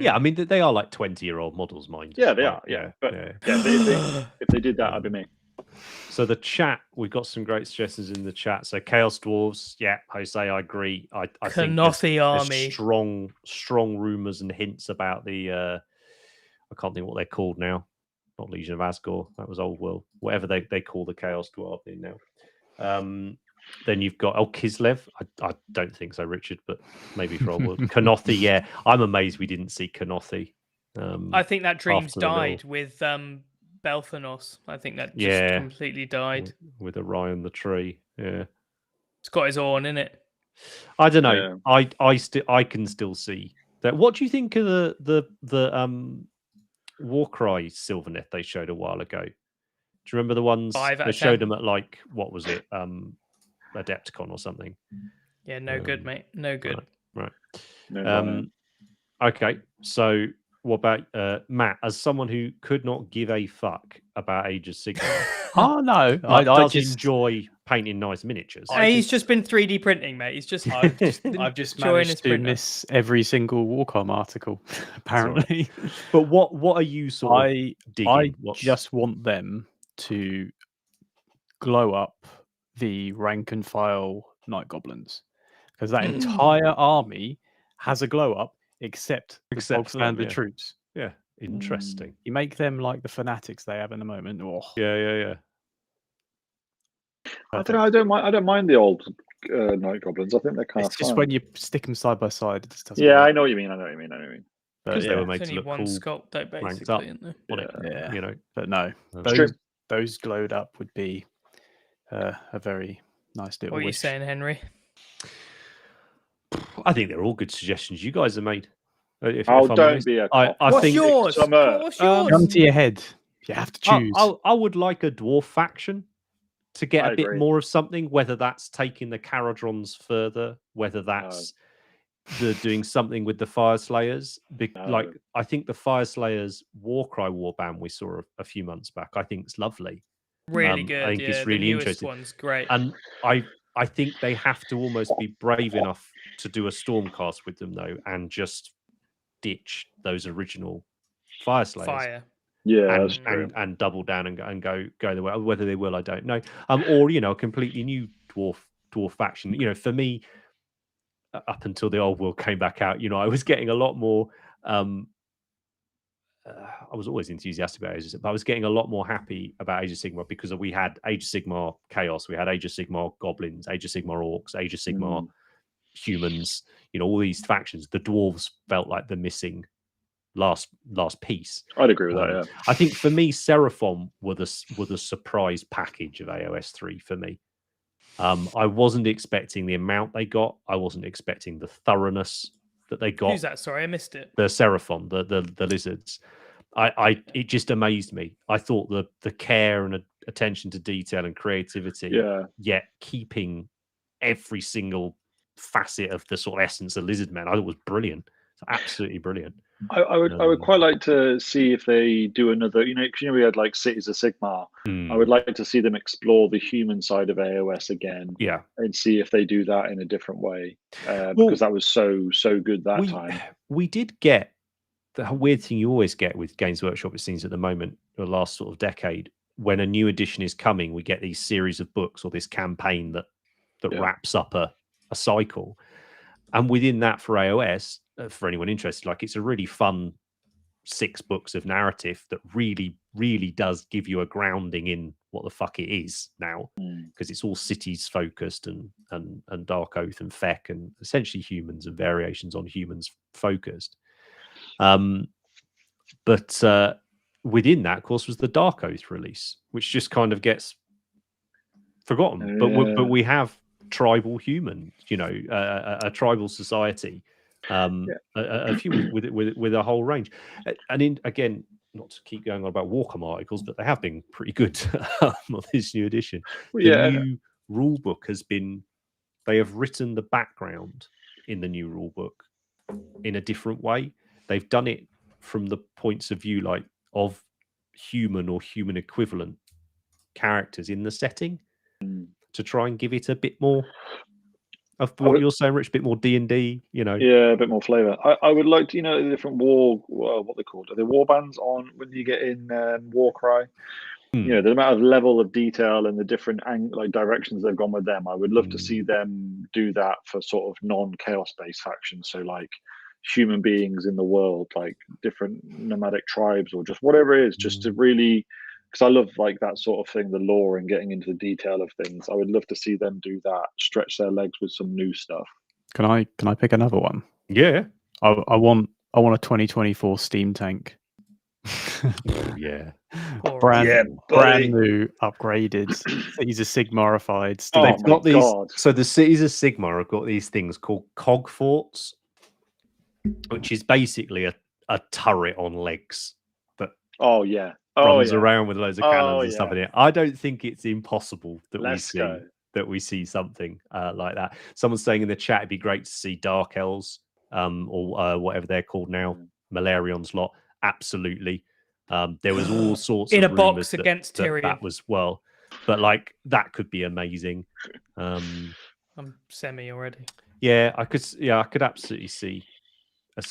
Yeah, I mean they are like 20-year-old models, mind. Yeah, they are. Yeah, but if they did that, I'd be me. So the chat, we've got some great suggestions in the chat. So Chaos Dwarves, Jose, I agree. I think there's army, strong rumors and hints about the I can't think what they're called now. Not Legion of Asgore. That was Old World. Whatever they call the Chaos Dwarf thing now. Then you've got Kislev. I don't think so, Richard, but maybe for Old World. Kanothi, yeah. I'm amazed we didn't see Kanothi. I think that dream's died with Belthanos. I think that just completely died. With Orion the tree. Yeah. It's got his horn in it. I don't know. Yeah. I can still see that. What do you think of the Warcry Sylvaneth they showed a while ago? Do you remember the ones they showed them at, like, what was it? Adepticon or something? Yeah, no good, mate. No good. Right. No, okay, so what about Matt, as someone who could not give a fuck about Age of Sigmar? Oh no, I just enjoy painting nice miniatures. He's just been 3D printing, mate. He's just I've just managed to miss every single Warcom article, apparently. Right. But what are you sort of digging? I just want them to glow up the rank and file Night Goblins, because that entire army has a glow up except bog standard troops. Yeah, interesting. You make them like the fanatics they have in the moment. Oh. Yeah. I don't know. I don't mind the old Night Goblins. I think they're kind of just fun. when you stick them side by side, it just doesn't. Yeah, work. I know what you mean. But they were made to look one cool, sculpt, though, ranked up, Yeah. you know. But no, those glowed up would be a very nice little. What are you saying, Henry? I think they're all good suggestions you guys have made. Don't be a cop. What's yours? What's yours? Come to your head. You have to choose. I would like a dwarf faction to get a bit agree. more of something, whether that's taking the Caradrons further, whether that's doing something with the Fire Slayers. Like, I think the Fire Slayers Warcry warband we saw a few months back, I think it's lovely. Really good. I think it's really interesting. One's great. And I think they have to almost be brave enough to do a Stormcast with them, though, and just ditch those original Fire Slayers. Yeah, and double down and go the way. Whether they will, I don't know. Or a completely new dwarf faction. For me, up until the old world came back out, I was getting a lot more. I was always enthusiastic about Age of Sigmar, but I was getting a lot more happy about Age of Sigmar because we had Age of Sigmar Chaos, we had Age of Sigmar Goblins, Age of Sigmar Orcs, Age of Sigmar Humans. All these factions. The dwarves felt like the missing last piece. I'd agree with that. Yeah, I think for me, Seraphon were the surprise package of AOS 3 for me. I wasn't expecting the amount they got. I wasn't expecting the thoroughness that they got. Who's that? Sorry, I missed it. The Seraphon, the lizards. It just amazed me. I thought the care and attention to detail and creativity, yet keeping every single facet of the sort of essence of lizard men, I thought was brilliant. It's absolutely brilliant. I would quite like to see if they do another. Because we had like Cities of Sigmar. I would like to see them explore the human side of AOS again. Yeah, and see if they do that in a different way. Because that was so good that time. We did get the weird thing you always get with Games Workshop, it seems, at the moment, the last sort of decade, when a new edition is coming, we get these series of books or this campaign that wraps up a cycle. And within that, for AOS, for anyone interested, like, it's a really fun 6 books of narrative that really, really does give you a grounding in what the fuck it is now, because it's all cities focused and Dark Oath and Feck and essentially humans and variations on humans focused. But within that, of course, was the Dark Oath release, which just kind of gets forgotten. But we have tribal human, a tribal society, a human with a whole range. And again, not to keep going on about Warcom articles, but they have been pretty good on this new edition. The new rule book they have written the background in the new rule book in a different way. They've done it from the points of view of human or human equivalent characters in the setting, to try and give it a bit more of what you're saying, Rich, a bit more D&D, Yeah, a bit more flavour. I would like to, the different what they're called. Are they war bands on when you get in Warcry? The amount of level of detail and the different directions they've gone with them. I would love to see them do that for sort of non-chaos based factions. So like human beings in the world, like different nomadic tribes or just whatever it is, just to really, because I love like that sort of thing, the lore and getting into the detail of things. I would love to see them do that, stretch their legs with some new stuff. Can I pick another one? Yeah. I want a 2024 Steam Tank. Yeah. brand new, upgraded. Cities of Sigmarified. Oh my god! So the cities of Sigmar have got these things called cog forts, which is basically a turret on legs that runs around with loads of cannons and stuff in it. I don't think it's impossible that we see something like that. Someone's saying in the chat it'd be great to see Dark Elves, or whatever they're called now, Malarions lot. Absolutely. There was all sorts in of a rumors box against Tyrion. that was but like that could be amazing. I'm semi already. Yeah, I could absolutely see.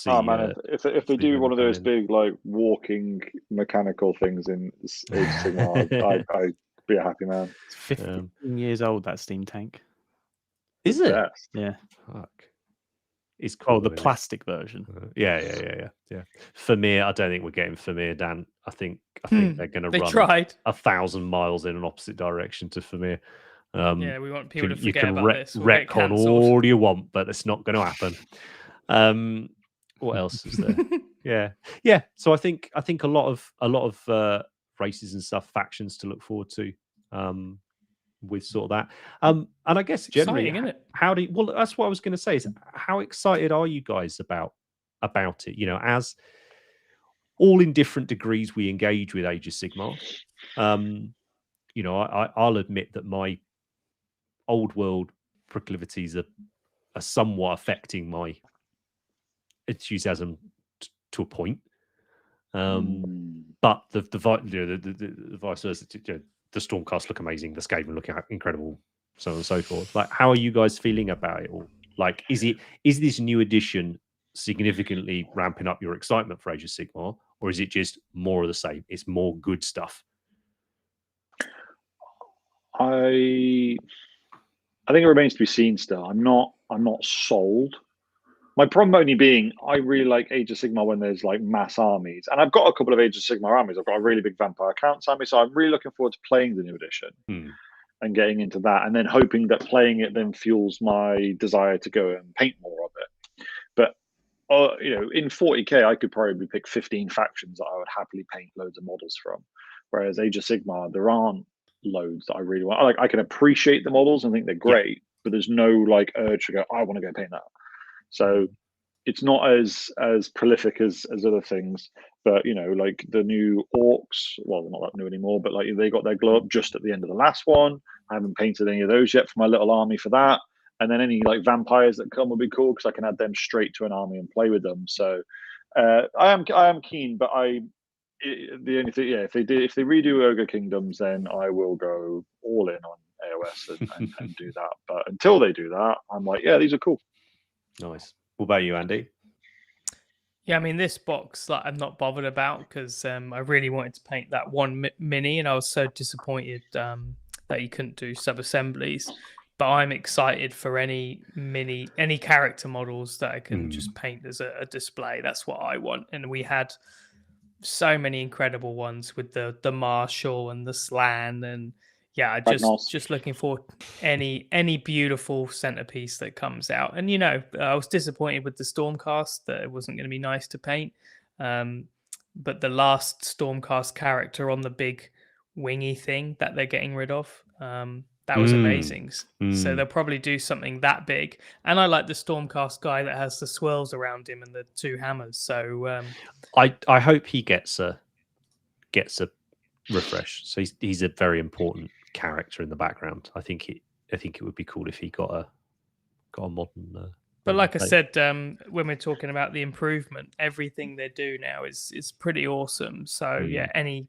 Oh man, if they do one of those big like walking mechanical things in Age of Sigmar, I'd be a happy man. It's 15 years old, that steam tank. Is it? Yeah. Fuck. It's cool. Oh, the plastic version. Yeah. Famir, I don't think we're getting Famir, Dan. I think they're going to run 1,000 miles in an opposite direction to Famir. We want people to forget about this. You can retcon all you want, but it's not going to happen. What else is there? yeah. So I think a lot of races and stuff, factions to look forward to. With sort of that, and I guess generally, well, that's what I was going to say. Is how excited are you guys about it? You know, as all in different degrees we engage with Age of Sigmar. You know, I'll admit that my old world proclivities are somewhat affecting my enthusiasm to a point. But the vice versa. The Stormcast look amazing. The Skaven look incredible, so on and so forth. Like, how are you guys feeling about it all? Like, is this new edition significantly ramping up your excitement for Age of Sigmar, or is it just more of the same? It's more good stuff. I think it remains to be seen. Still, I'm not sold. My problem only being, I really like Age of Sigmar when there's like mass armies, and I've got a couple of Age of Sigmar armies. I've got a really big Vampire Counts army, so I'm really looking forward to playing the new edition and getting into that, and then hoping that playing it then fuels my desire to go and paint more of it. But you know, in 40k, I could probably pick 15 factions that I would happily paint loads of models from. Whereas Age of Sigmar, there aren't loads that I really want. Like, I can appreciate the models and think they're great, but there's no like urge to go, I want to go paint that. So it's not as prolific as other things, but you know, like the new orcs, well, they're not that new anymore, but like they got their glow up just at the end of the last one. I haven't painted any of those yet for my little army for that. And then any like vampires that come will be cool because I can add them straight to an army and play with them. So I am keen, but the only thing, if they redo Ogre Kingdoms, then I will go all in on AOS and do that. But until they do that, I'm like, yeah, these are cool. Nice. What about you, Andy? Yeah, I mean, this box, like, I'm not bothered about because I really wanted to paint that one mini, and I was so disappointed that you couldn't do sub-assemblies. But I'm excited for any character models that I can just paint as a display. That's what I want. And we had so many incredible ones with the Marshal and the Slan, and yeah, just looking for any beautiful centerpiece that comes out. And you know, I was disappointed with the Stormcast that it wasn't going to be nice to paint. But the last Stormcast character on the big wingy thing that they're getting rid of, that was amazing. So they'll probably do something that big. And I like the Stormcast guy that has the swirls around him and the two hammers. So I hope he gets a refresh. So he's a very important character in the background. I think it would be cool if he got a modern. But like I said, when we're talking about the improvement, everything they do now is pretty awesome. So yeah, any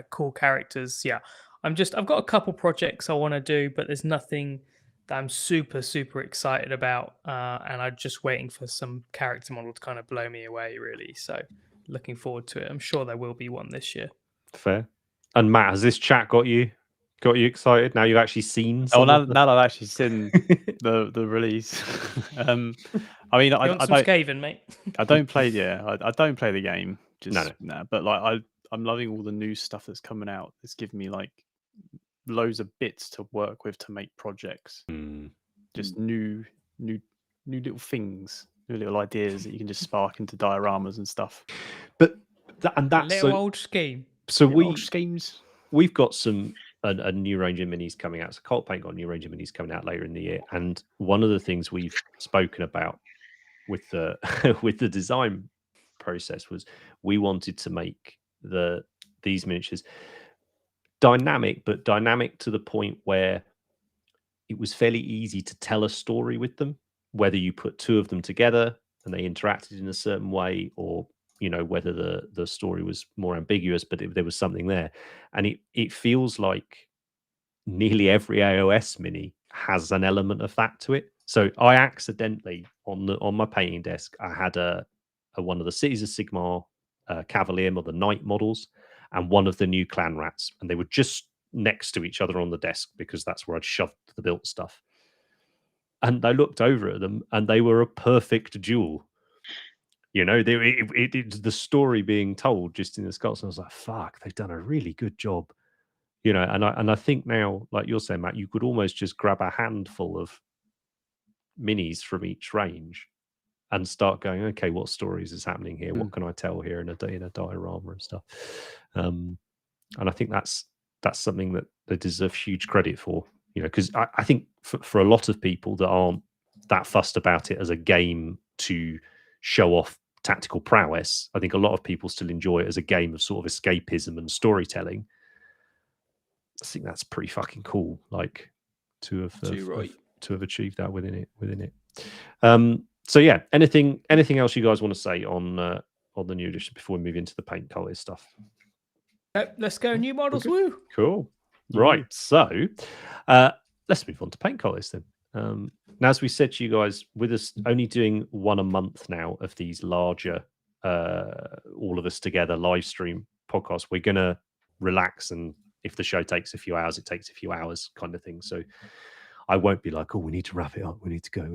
cool characters. Yeah, I've got a couple projects I want to do, but there's nothing that I'm super excited about, and I'm just waiting for some character model to kind of blow me away, really. So looking forward to it. I'm sure there will be one this year. Fair. And Matt, has this chat got you excited? Now you've actually seen. Now I've actually seen the release. I mean, I don't Skaven, mate. I don't play. Yeah, I don't play the game. Just no. But like, I'm loving all the new stuff that's coming out. It's giving me like loads of bits to work with to make projects. Just new little things, new little ideas that you can just spark into dioramas and stuff. But that's a little old scheme. So schemes. We've got a new range of minis coming out. So Cult Paint got a new range of minis coming out later in the year, and one of the things we've spoken about with the with the design process was we wanted to make these miniatures dynamic, but dynamic to the point where it was fairly easy to tell a story with them, whether you put two of them together and they interacted in a certain way, or whether the story was more ambiguous, but there was something there. And it feels like nearly every AOS mini has an element of that to it. So I accidentally on my painting desk, I had a one of the Cities of Sigmar Cavalier or the Knight models, and one of the new Clan Rats, and they were just next to each other on the desk because that's where I'd shoved the built stuff. And I looked over at them, and they were a perfect duel. The story being told just in the Scots. I was like, "Fuck, they've done a really good job." And I think now, like you're saying, Matt, you could almost just grab a handful of minis from each range and start going, okay, what stories is happening here? What can I tell here in a diorama and stuff? And I think that's something that they deserve huge credit for, because I think for a lot of people that aren't that fussed about it as a game to show off tactical prowess, I think a lot of people still enjoy it as a game of sort of escapism and storytelling. I think that's pretty fucking cool, like to have achieved that within it. So yeah, anything else you guys want to say on the new edition before we move into the paint color stuff? Let's go new models. Woo! Cool. Right. So let's move on to paint colors then. Now, as we said to you guys, with us only doing one a month now of these larger all of us together live stream podcasts, we're gonna relax, and if the show takes a few hours, it takes a few hours kind of thing. So I won't be like, oh, we need to wrap it up. We need to go.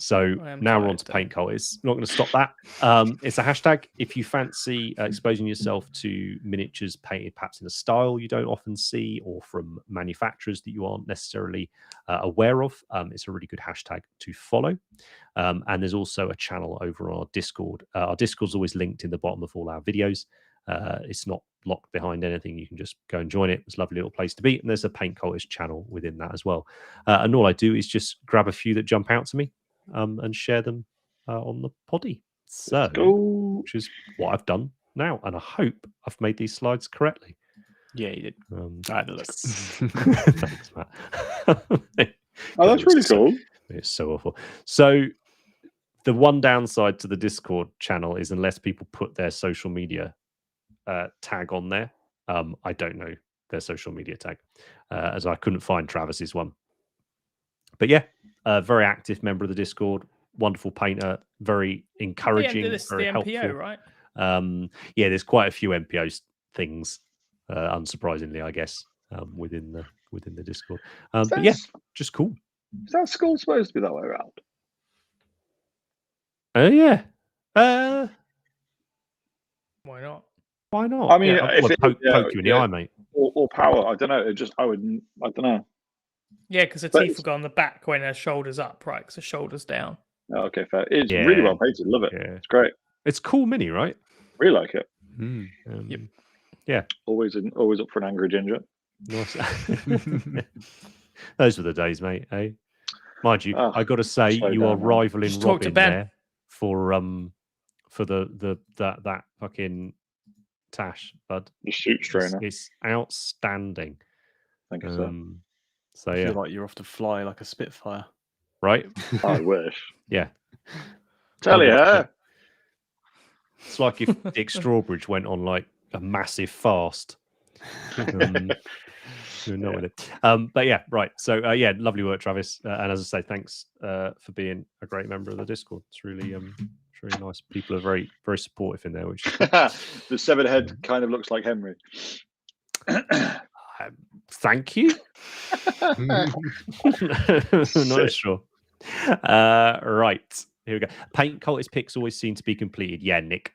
So now we're on to paint colors. Not going to stop that. It's a hashtag. If you fancy exposing yourself to miniatures painted perhaps in a style you don't often see, or from manufacturers that you aren't necessarily aware of, it's a really good hashtag to follow. And there's also a channel over our Discord. Our Discord's always linked in the bottom of all our videos. It's not locked behind anything. You can just go and join it. It's a lovely little place to be. And there's a Paint Cultist channel within that as well. And all I do is just grab a few that jump out to me and share them on the poddy. So, which is what I've done now. And I hope I've made these slides correctly. Yeah, you did. I had a look. Thanks, Matt. Oh, that's really cool. It's so awful. So the one downside to the Discord channel is unless people put their social media tag on there, I don't know their social media tag, as I couldn't find Travis's one. But yeah, very active member of the Discord, wonderful painter, very encouraging, very helpful. MPO, right? Yeah, there's quite a few MPO things, unsurprisingly, I guess, within the Discord. But yeah, just cool. Is that school supposed to be that way around? Yeah. Why not? Why not? I mean, yeah, if poke you in the eye, mate. Or power. I don't know. I don't know. Yeah, because the teeth will go on the back when her shoulders up, right? Because the shoulders down. Oh, okay, fair. It's really well painted. Love it. Yeah. It's great. It's cool mini, right? Really like it. Yep. Yeah. Always up for an angry ginger. Nice. Those were the days, mate. Hey, mind you, I got to say, you are rivaling Robin there for that fucking tash, bud. The shoot strainer. It's outstanding. Thank you, sir. So I feel like you're off to fly like a Spitfire, right? I wish. Yeah. Tell you. It's like if Dick Strawbridge went on like a massive fast. You're not with it. But yeah, right. So yeah, lovely work, Travis. And as I say, thanks for being a great member of the Discord. It's really nice. People are very, very supportive in there. Which is the severed head kind of looks like Henry. Thank you. Not sure. Right. Here we go. Paint Cultist picks always seem to be completed. Yeah, Nick.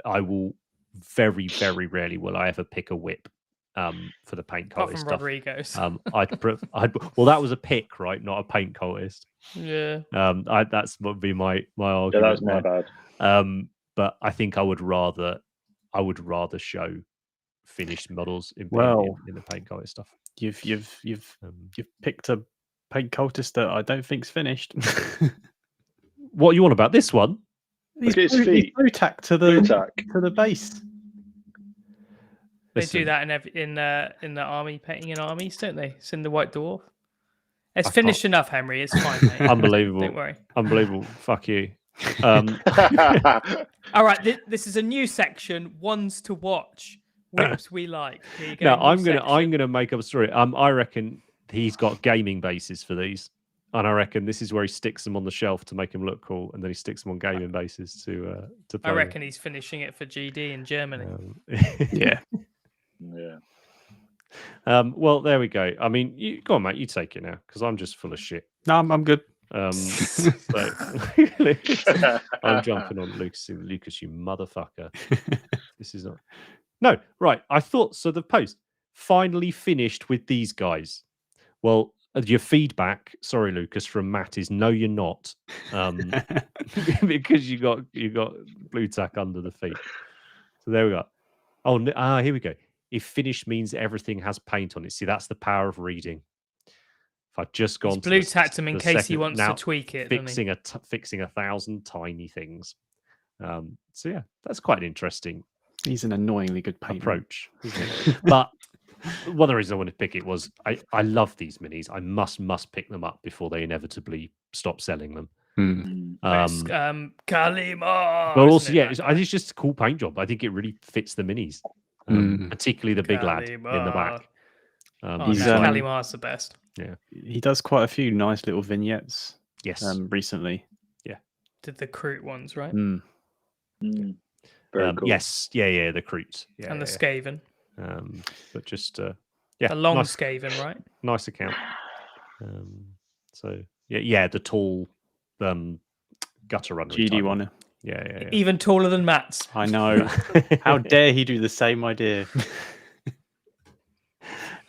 I will very, very rarely will I ever pick a whip for the Paint Cultist stuff. Rodrigo's. Well, that was a pick, right? Not a Paint Cultist. Yeah. That's what would be my argument. Yeah, that was my bad. But I think I would rather I would rather show finished models in the paint color stuff. You've picked a paint cultist that I don't think's finished. What you want about this one? Look at his feet. Blue tack to the base. They do that in the army, painting in armies, don't they? It's in the White Dwarf. It's finished enough, Henry. It's fine, mate. Unbelievable. Don't worry. Unbelievable. Fuck you. All right, this is a new section. Ones to watch. Whips we like. Here you go. No, I'm gonna make up a story. I reckon he's got gaming bases for these, and I reckon this is where he sticks them on the shelf to make them look cool, and then he sticks them on gaming bases to play. I reckon he's finishing it for GD in Germany. Yeah. Yeah. Well, there we go. I mean, go on, mate. You take it now, because I'm just full of shit. No, I'm good. So, I'm jumping on Lucas. Lucas, you motherfucker. This is not. No, right. I thought so. The post finally finished with these guys. Well, your feedback, sorry, Lucas, from Matt is no, you're not, because you got blue tack under the feet. So there we go. Oh, here we go. If finished means everything has paint on it. See, that's the power of reading. If I'd just gone blue tacked him in case he wants to tweak it, fixing 1,000 tiny things. So yeah, that's quite an interesting. He's an annoyingly good paint approach, isn't it? But one of the reasons I wanted to pick it was I love these minis. I must pick them up before they inevitably stop selling them. Kalimar. But also, it's just a cool paint job. I think it really fits the minis, particularly the big lad in the back. Kalimar's the best. Yeah, he does quite a few nice little vignettes. Yes, recently. Yeah, did the Kroot ones, right? Very cool. Yes, yeah, the Kroot, and the Skaven. But just the long Skaven, right? Nice account. So yeah, the tall gutter runner GD one. Yeah. Even taller than Matt's. I know. How dare he do the same idea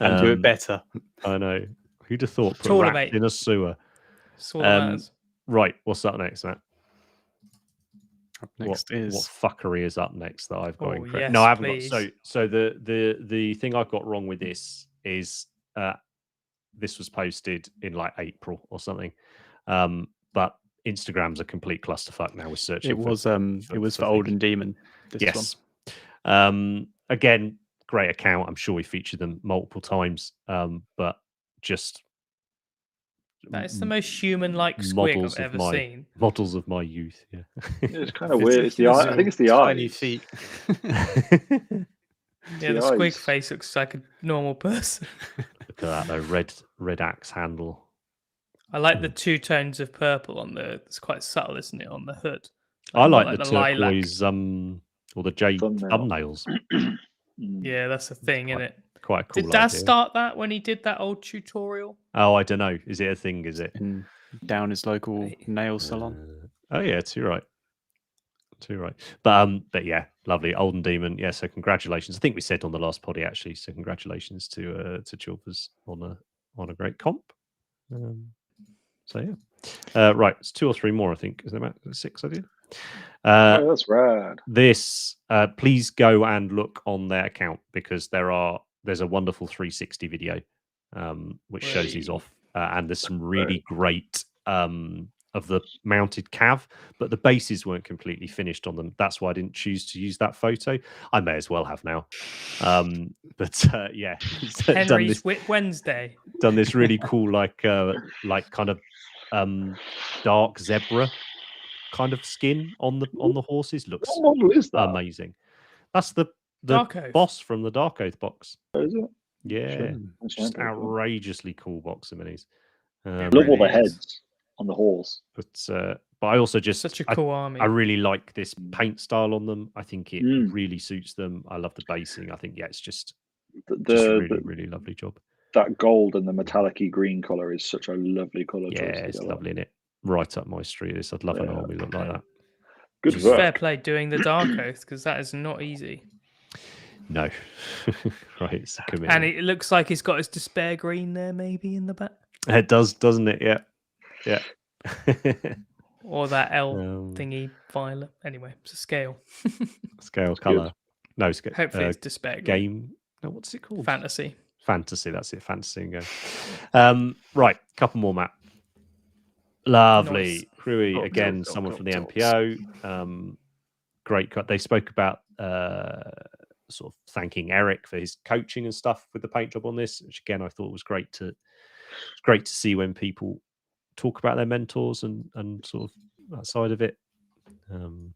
and do it better? I know. Who'd have thought? Put Taller, in a sewer. Right. What's up next, Matt? Up next is what fuckery is up next that I've got incorrect? Yes, no, I haven't please. got. So the thing I've got wrong with this is this was posted in like April or something, but Instagram's a complete clusterfuck now with searching. It was for Olden Demon. Yes. Again, great account. I'm sure we featured them multiple times, but just that is the most human-like squig I've ever seen. Models of my youth. Yeah, it's kind of weird. It's the eye. I think it's the tiny eyes. feet. Yeah, the squig face looks like a normal person. Look at that, though. Red axe handle. I like the two tones of purple on the. It's quite subtle, isn't it, on the hood? I like the turquoise, or the jade thumbnails. Yeah, that's a thing, isn't it? Quite a cool. Did Dad start that when he did that old tutorial? Oh, I don't know. Is it a thing? Is it down his local nail salon? Oh yeah, too right. But yeah, lovely Olden Demon. Yeah, so congratulations. I think we said on the last poddy actually. So congratulations to Chilvers on a great comp. So yeah, right. It's 2 or 3 more, I think. Is there about 6? I did. That's rad. This, please go and look on their account because there's a wonderful 360 video which shows these off, and there's some really great of the mounted cav, but the bases weren't completely finished on them. That's why I didn't choose to use that photo. I may as well have now. But yeah, Henry's Whip Wednesday done this really cool like kind of dark zebra kind of skin on the horses. Looks what model is that? Amazing. That's the boss from the Dark Oath box. Oh, is it? Yeah, just outrageously cool box of minis. I love all the heads on the horse. But I also just such a cool army. I really like this paint style on them. I think it really suits them. I love the basing. I think it's just really lovely job. That gold and the metallic-y green color is such a lovely color. Yeah, it's lovely, isn't it? Right up my street. I'd love an army look like that. Good work. Fair play doing the Dark Oath because that is not easy. No, right. It's a commitment. And it looks like he's got his despair green there, maybe in the back. It does, doesn't it? Yeah. Or that L thingy violet. Anyway, it's a scale. Scale color. No, it's Hopefully it's Despair game. No, what's it called? Fantasy. Fantasy. That's it. Fantasy and game. Right, couple more, Matt. Lovely. Nice. Crewy again. Someone from the MPO. Great cut. They spoke about sort of thanking Eric for his coaching and stuff with the paint job on this, which again I thought was great to see when people talk about their mentors and sort of that side of it. And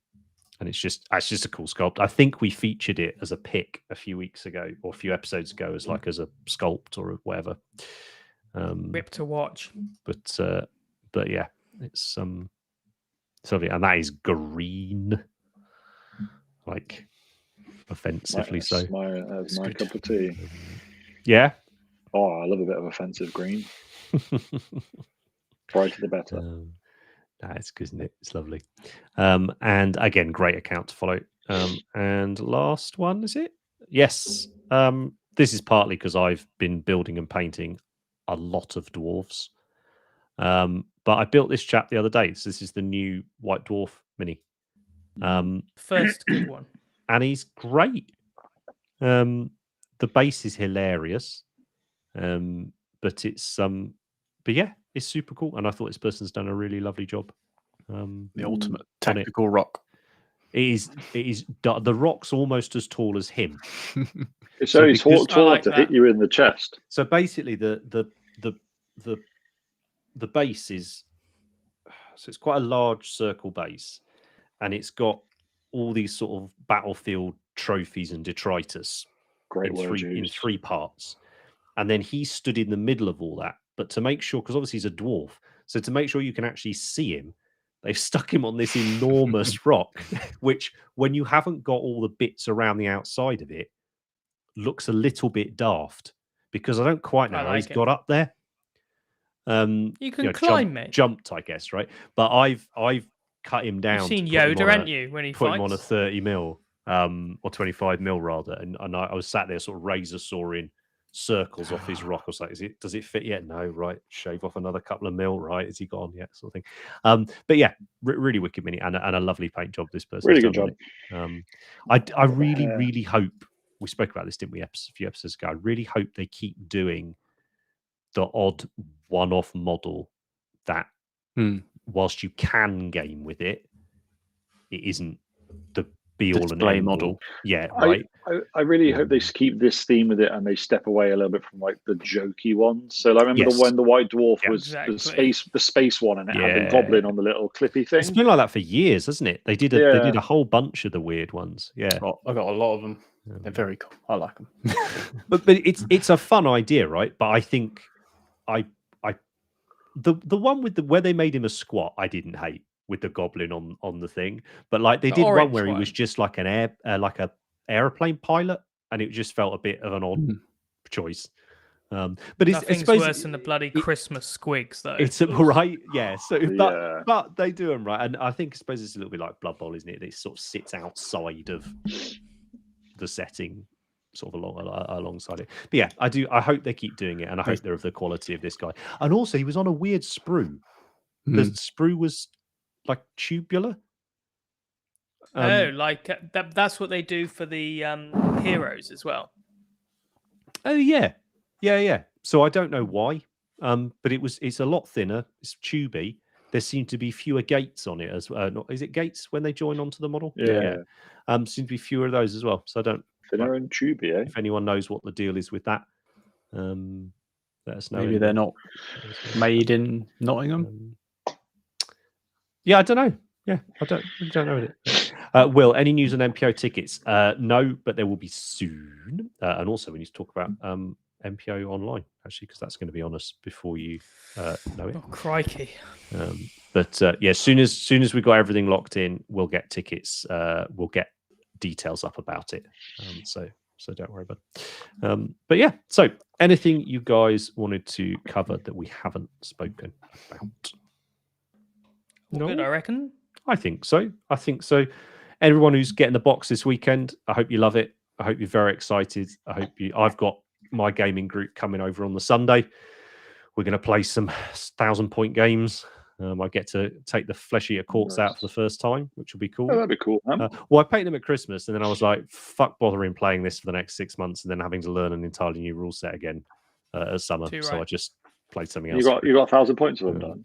it's just a cool sculpt. I think we featured it as a pick a few weeks ago or a few episodes ago as like as a sculpt or whatever. Rip to watch. But yeah, it's lovely, and that is green, like offensively so. That's my cup of tea. Yeah. Oh, I love a bit of offensive green. Brighter the better. It's good, isn't it? It's lovely. And again, great account to follow. And last one, is it? Yes. This is partly because I've been building and painting a lot of dwarves. But I built this chap the other day. So this is the new White Dwarf Mini. First good one. And he's great. The base is hilarious. But it's but yeah, it's super cool. And I thought this person's done a really lovely job. The ultimate tactical rock. It is the rock's almost as tall as him. So he's tall to hit you in the chest. So basically the base is, so it's quite a large circle base, and it's got all these sort of battlefield trophies and detritus in three parts. And then he stood in the middle of all that. But to make sure, because obviously he's a dwarf, so to make sure you can actually see him, they've stuck him on this enormous rock, which when you haven't got all the bits around the outside of it, looks a little bit daft, because I don't quite know how he's got up there. You can climb, mate. Jumped, I guess, right? But I've cut him down. You've seen Yoda, haven't you, when he put fights? him on a 30 mil, or 25 mil rather, and I was sat there sort of razor sawing circles off his rock. I was like, does it fit yet? No, right. Shave off another couple of mil, right? Is he gone yet? Sort of thing. But yeah, really wicked mini and a lovely paint job. This person, really good job. I really hope, we spoke about this, didn't we, a few episodes ago? I really hope they keep doing the odd one-off model that, whilst you can game with it, it isn't the be-all and end model. Yeah, right. I really hope they keep this theme with it and they step away a little bit from like the jokey ones. So I remember when the White Dwarf was the space one, and it had the goblin on the little clippy thing. It's been like that for years, hasn't it? They did a whole bunch of the weird ones. Yeah, I got a lot of them. They're very cool. I like them. but it's a fun idea, right? But I think the one with where they made him a squat, I didn't hate, with the goblin on the thing. But like they did one where he was just like an airplane pilot, and it just felt a bit of an odd choice. But nothing's worse than the bloody Christmas squigs, though. It's right, yeah. So, but they do them right, and I suppose it's a little bit like Blood Bowl, isn't it? It sort of sits outside of the setting, sort of alongside it. But yeah, I hope they keep doing it, and I hope they're of the quality of this guy. And also, he was on a weird sprue. The sprue was like tubular. Like that's what they do for the heroes as well. Oh yeah. So I don't know why, but it's a lot thinner. It's tubey. There seem to be fewer gates on it as well. Is it gates when they join onto the model? Yeah. Seem to be fewer of those as well. So I don't. Thinner and tubey. If anyone knows what the deal is with that, let us know. Maybe they're not made in Nottingham. Yeah, I don't know. Yeah, I don't know it. Will, any news on MPO tickets? No, but there will be soon. And also, we need to talk about MPO online, actually, because that's going to be on us before you know it. Oh, crikey! But yeah, as soon as we got everything locked in, we'll get tickets. We'll get details up about it. So don't worry about it. But yeah, so anything you guys wanted to cover that we haven't spoken about? No? Good, I reckon. I think so. Everyone who's getting the box this weekend, I hope you love it. I hope you're very excited. I've got my gaming group coming over on the Sunday. We're going to play some 1,000-point games. I get to take the flesh eater courts out for the first time, which will be cool. Oh, that'd be cool. Well, I painted them at Christmas, and then I was like, "Fuck, bothering playing this for the next 6 months, and then having to learn an entirely new rule set again at summer." So I just played something else. You got 1,000 points of them done.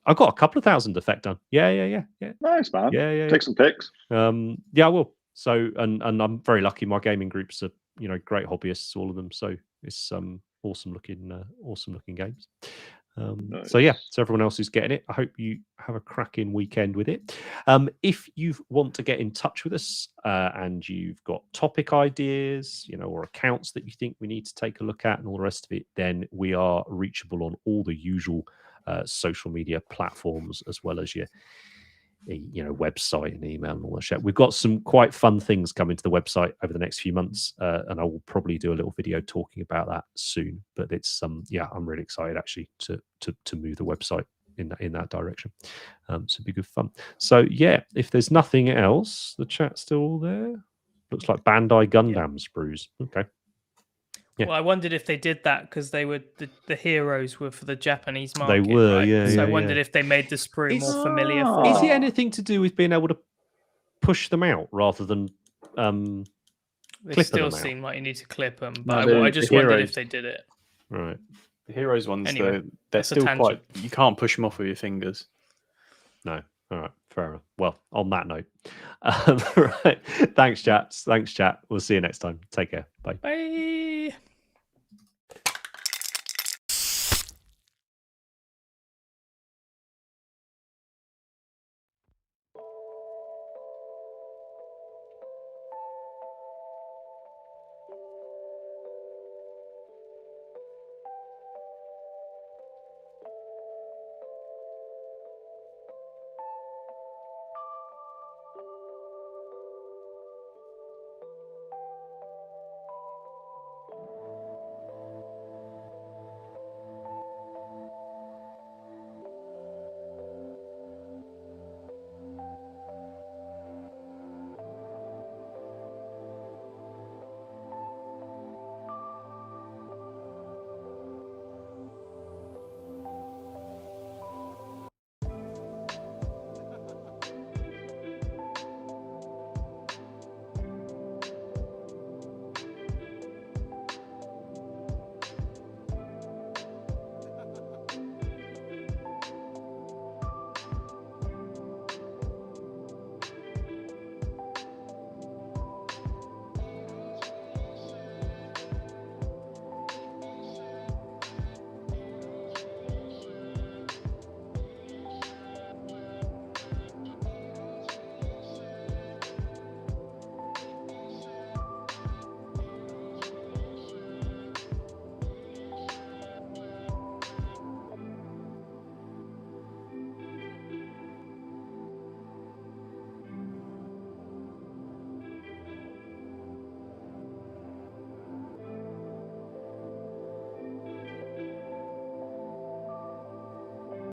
I got a couple of thousand effect done. Yeah. Nice, man. Yeah. Take some pics. Yeah, I will. So, and I'm very lucky. My gaming groups are, great hobbyists, all of them. So it's awesome looking games. Nice. So yeah, so everyone else who's getting it, I hope you have a cracking weekend with it. If you want to get in touch with us and you've got topic ideas, or accounts that you think we need to take a look at and all the rest of it, then we are reachable on all the usual social media platforms, as well as your website and email and all that shit. We've got some quite fun things coming to the website over the next few months, and I will probably do a little video talking about that soon. But it's I'm really excited actually to move the website in that direction. So it'd be good fun. So yeah, if there's nothing else, the chat's still there. Looks like Bandai Gundam sprues. Okay. Yeah. Well, I wondered if they did that because they were the heroes were for the Japanese market. They were, right? yeah. So I wondered if they made the sprue more familiar. Is it anything to do with being able to push them out rather than They still seem like you need to clip them, but I just wondered if they did it. Right. The heroes ones, Anyway, they're still quite. You can't push them off with your fingers. No. All right. Fair enough. Well, on that note, right. Thanks, chat. We'll see you next time. Take care. Bye. Bye.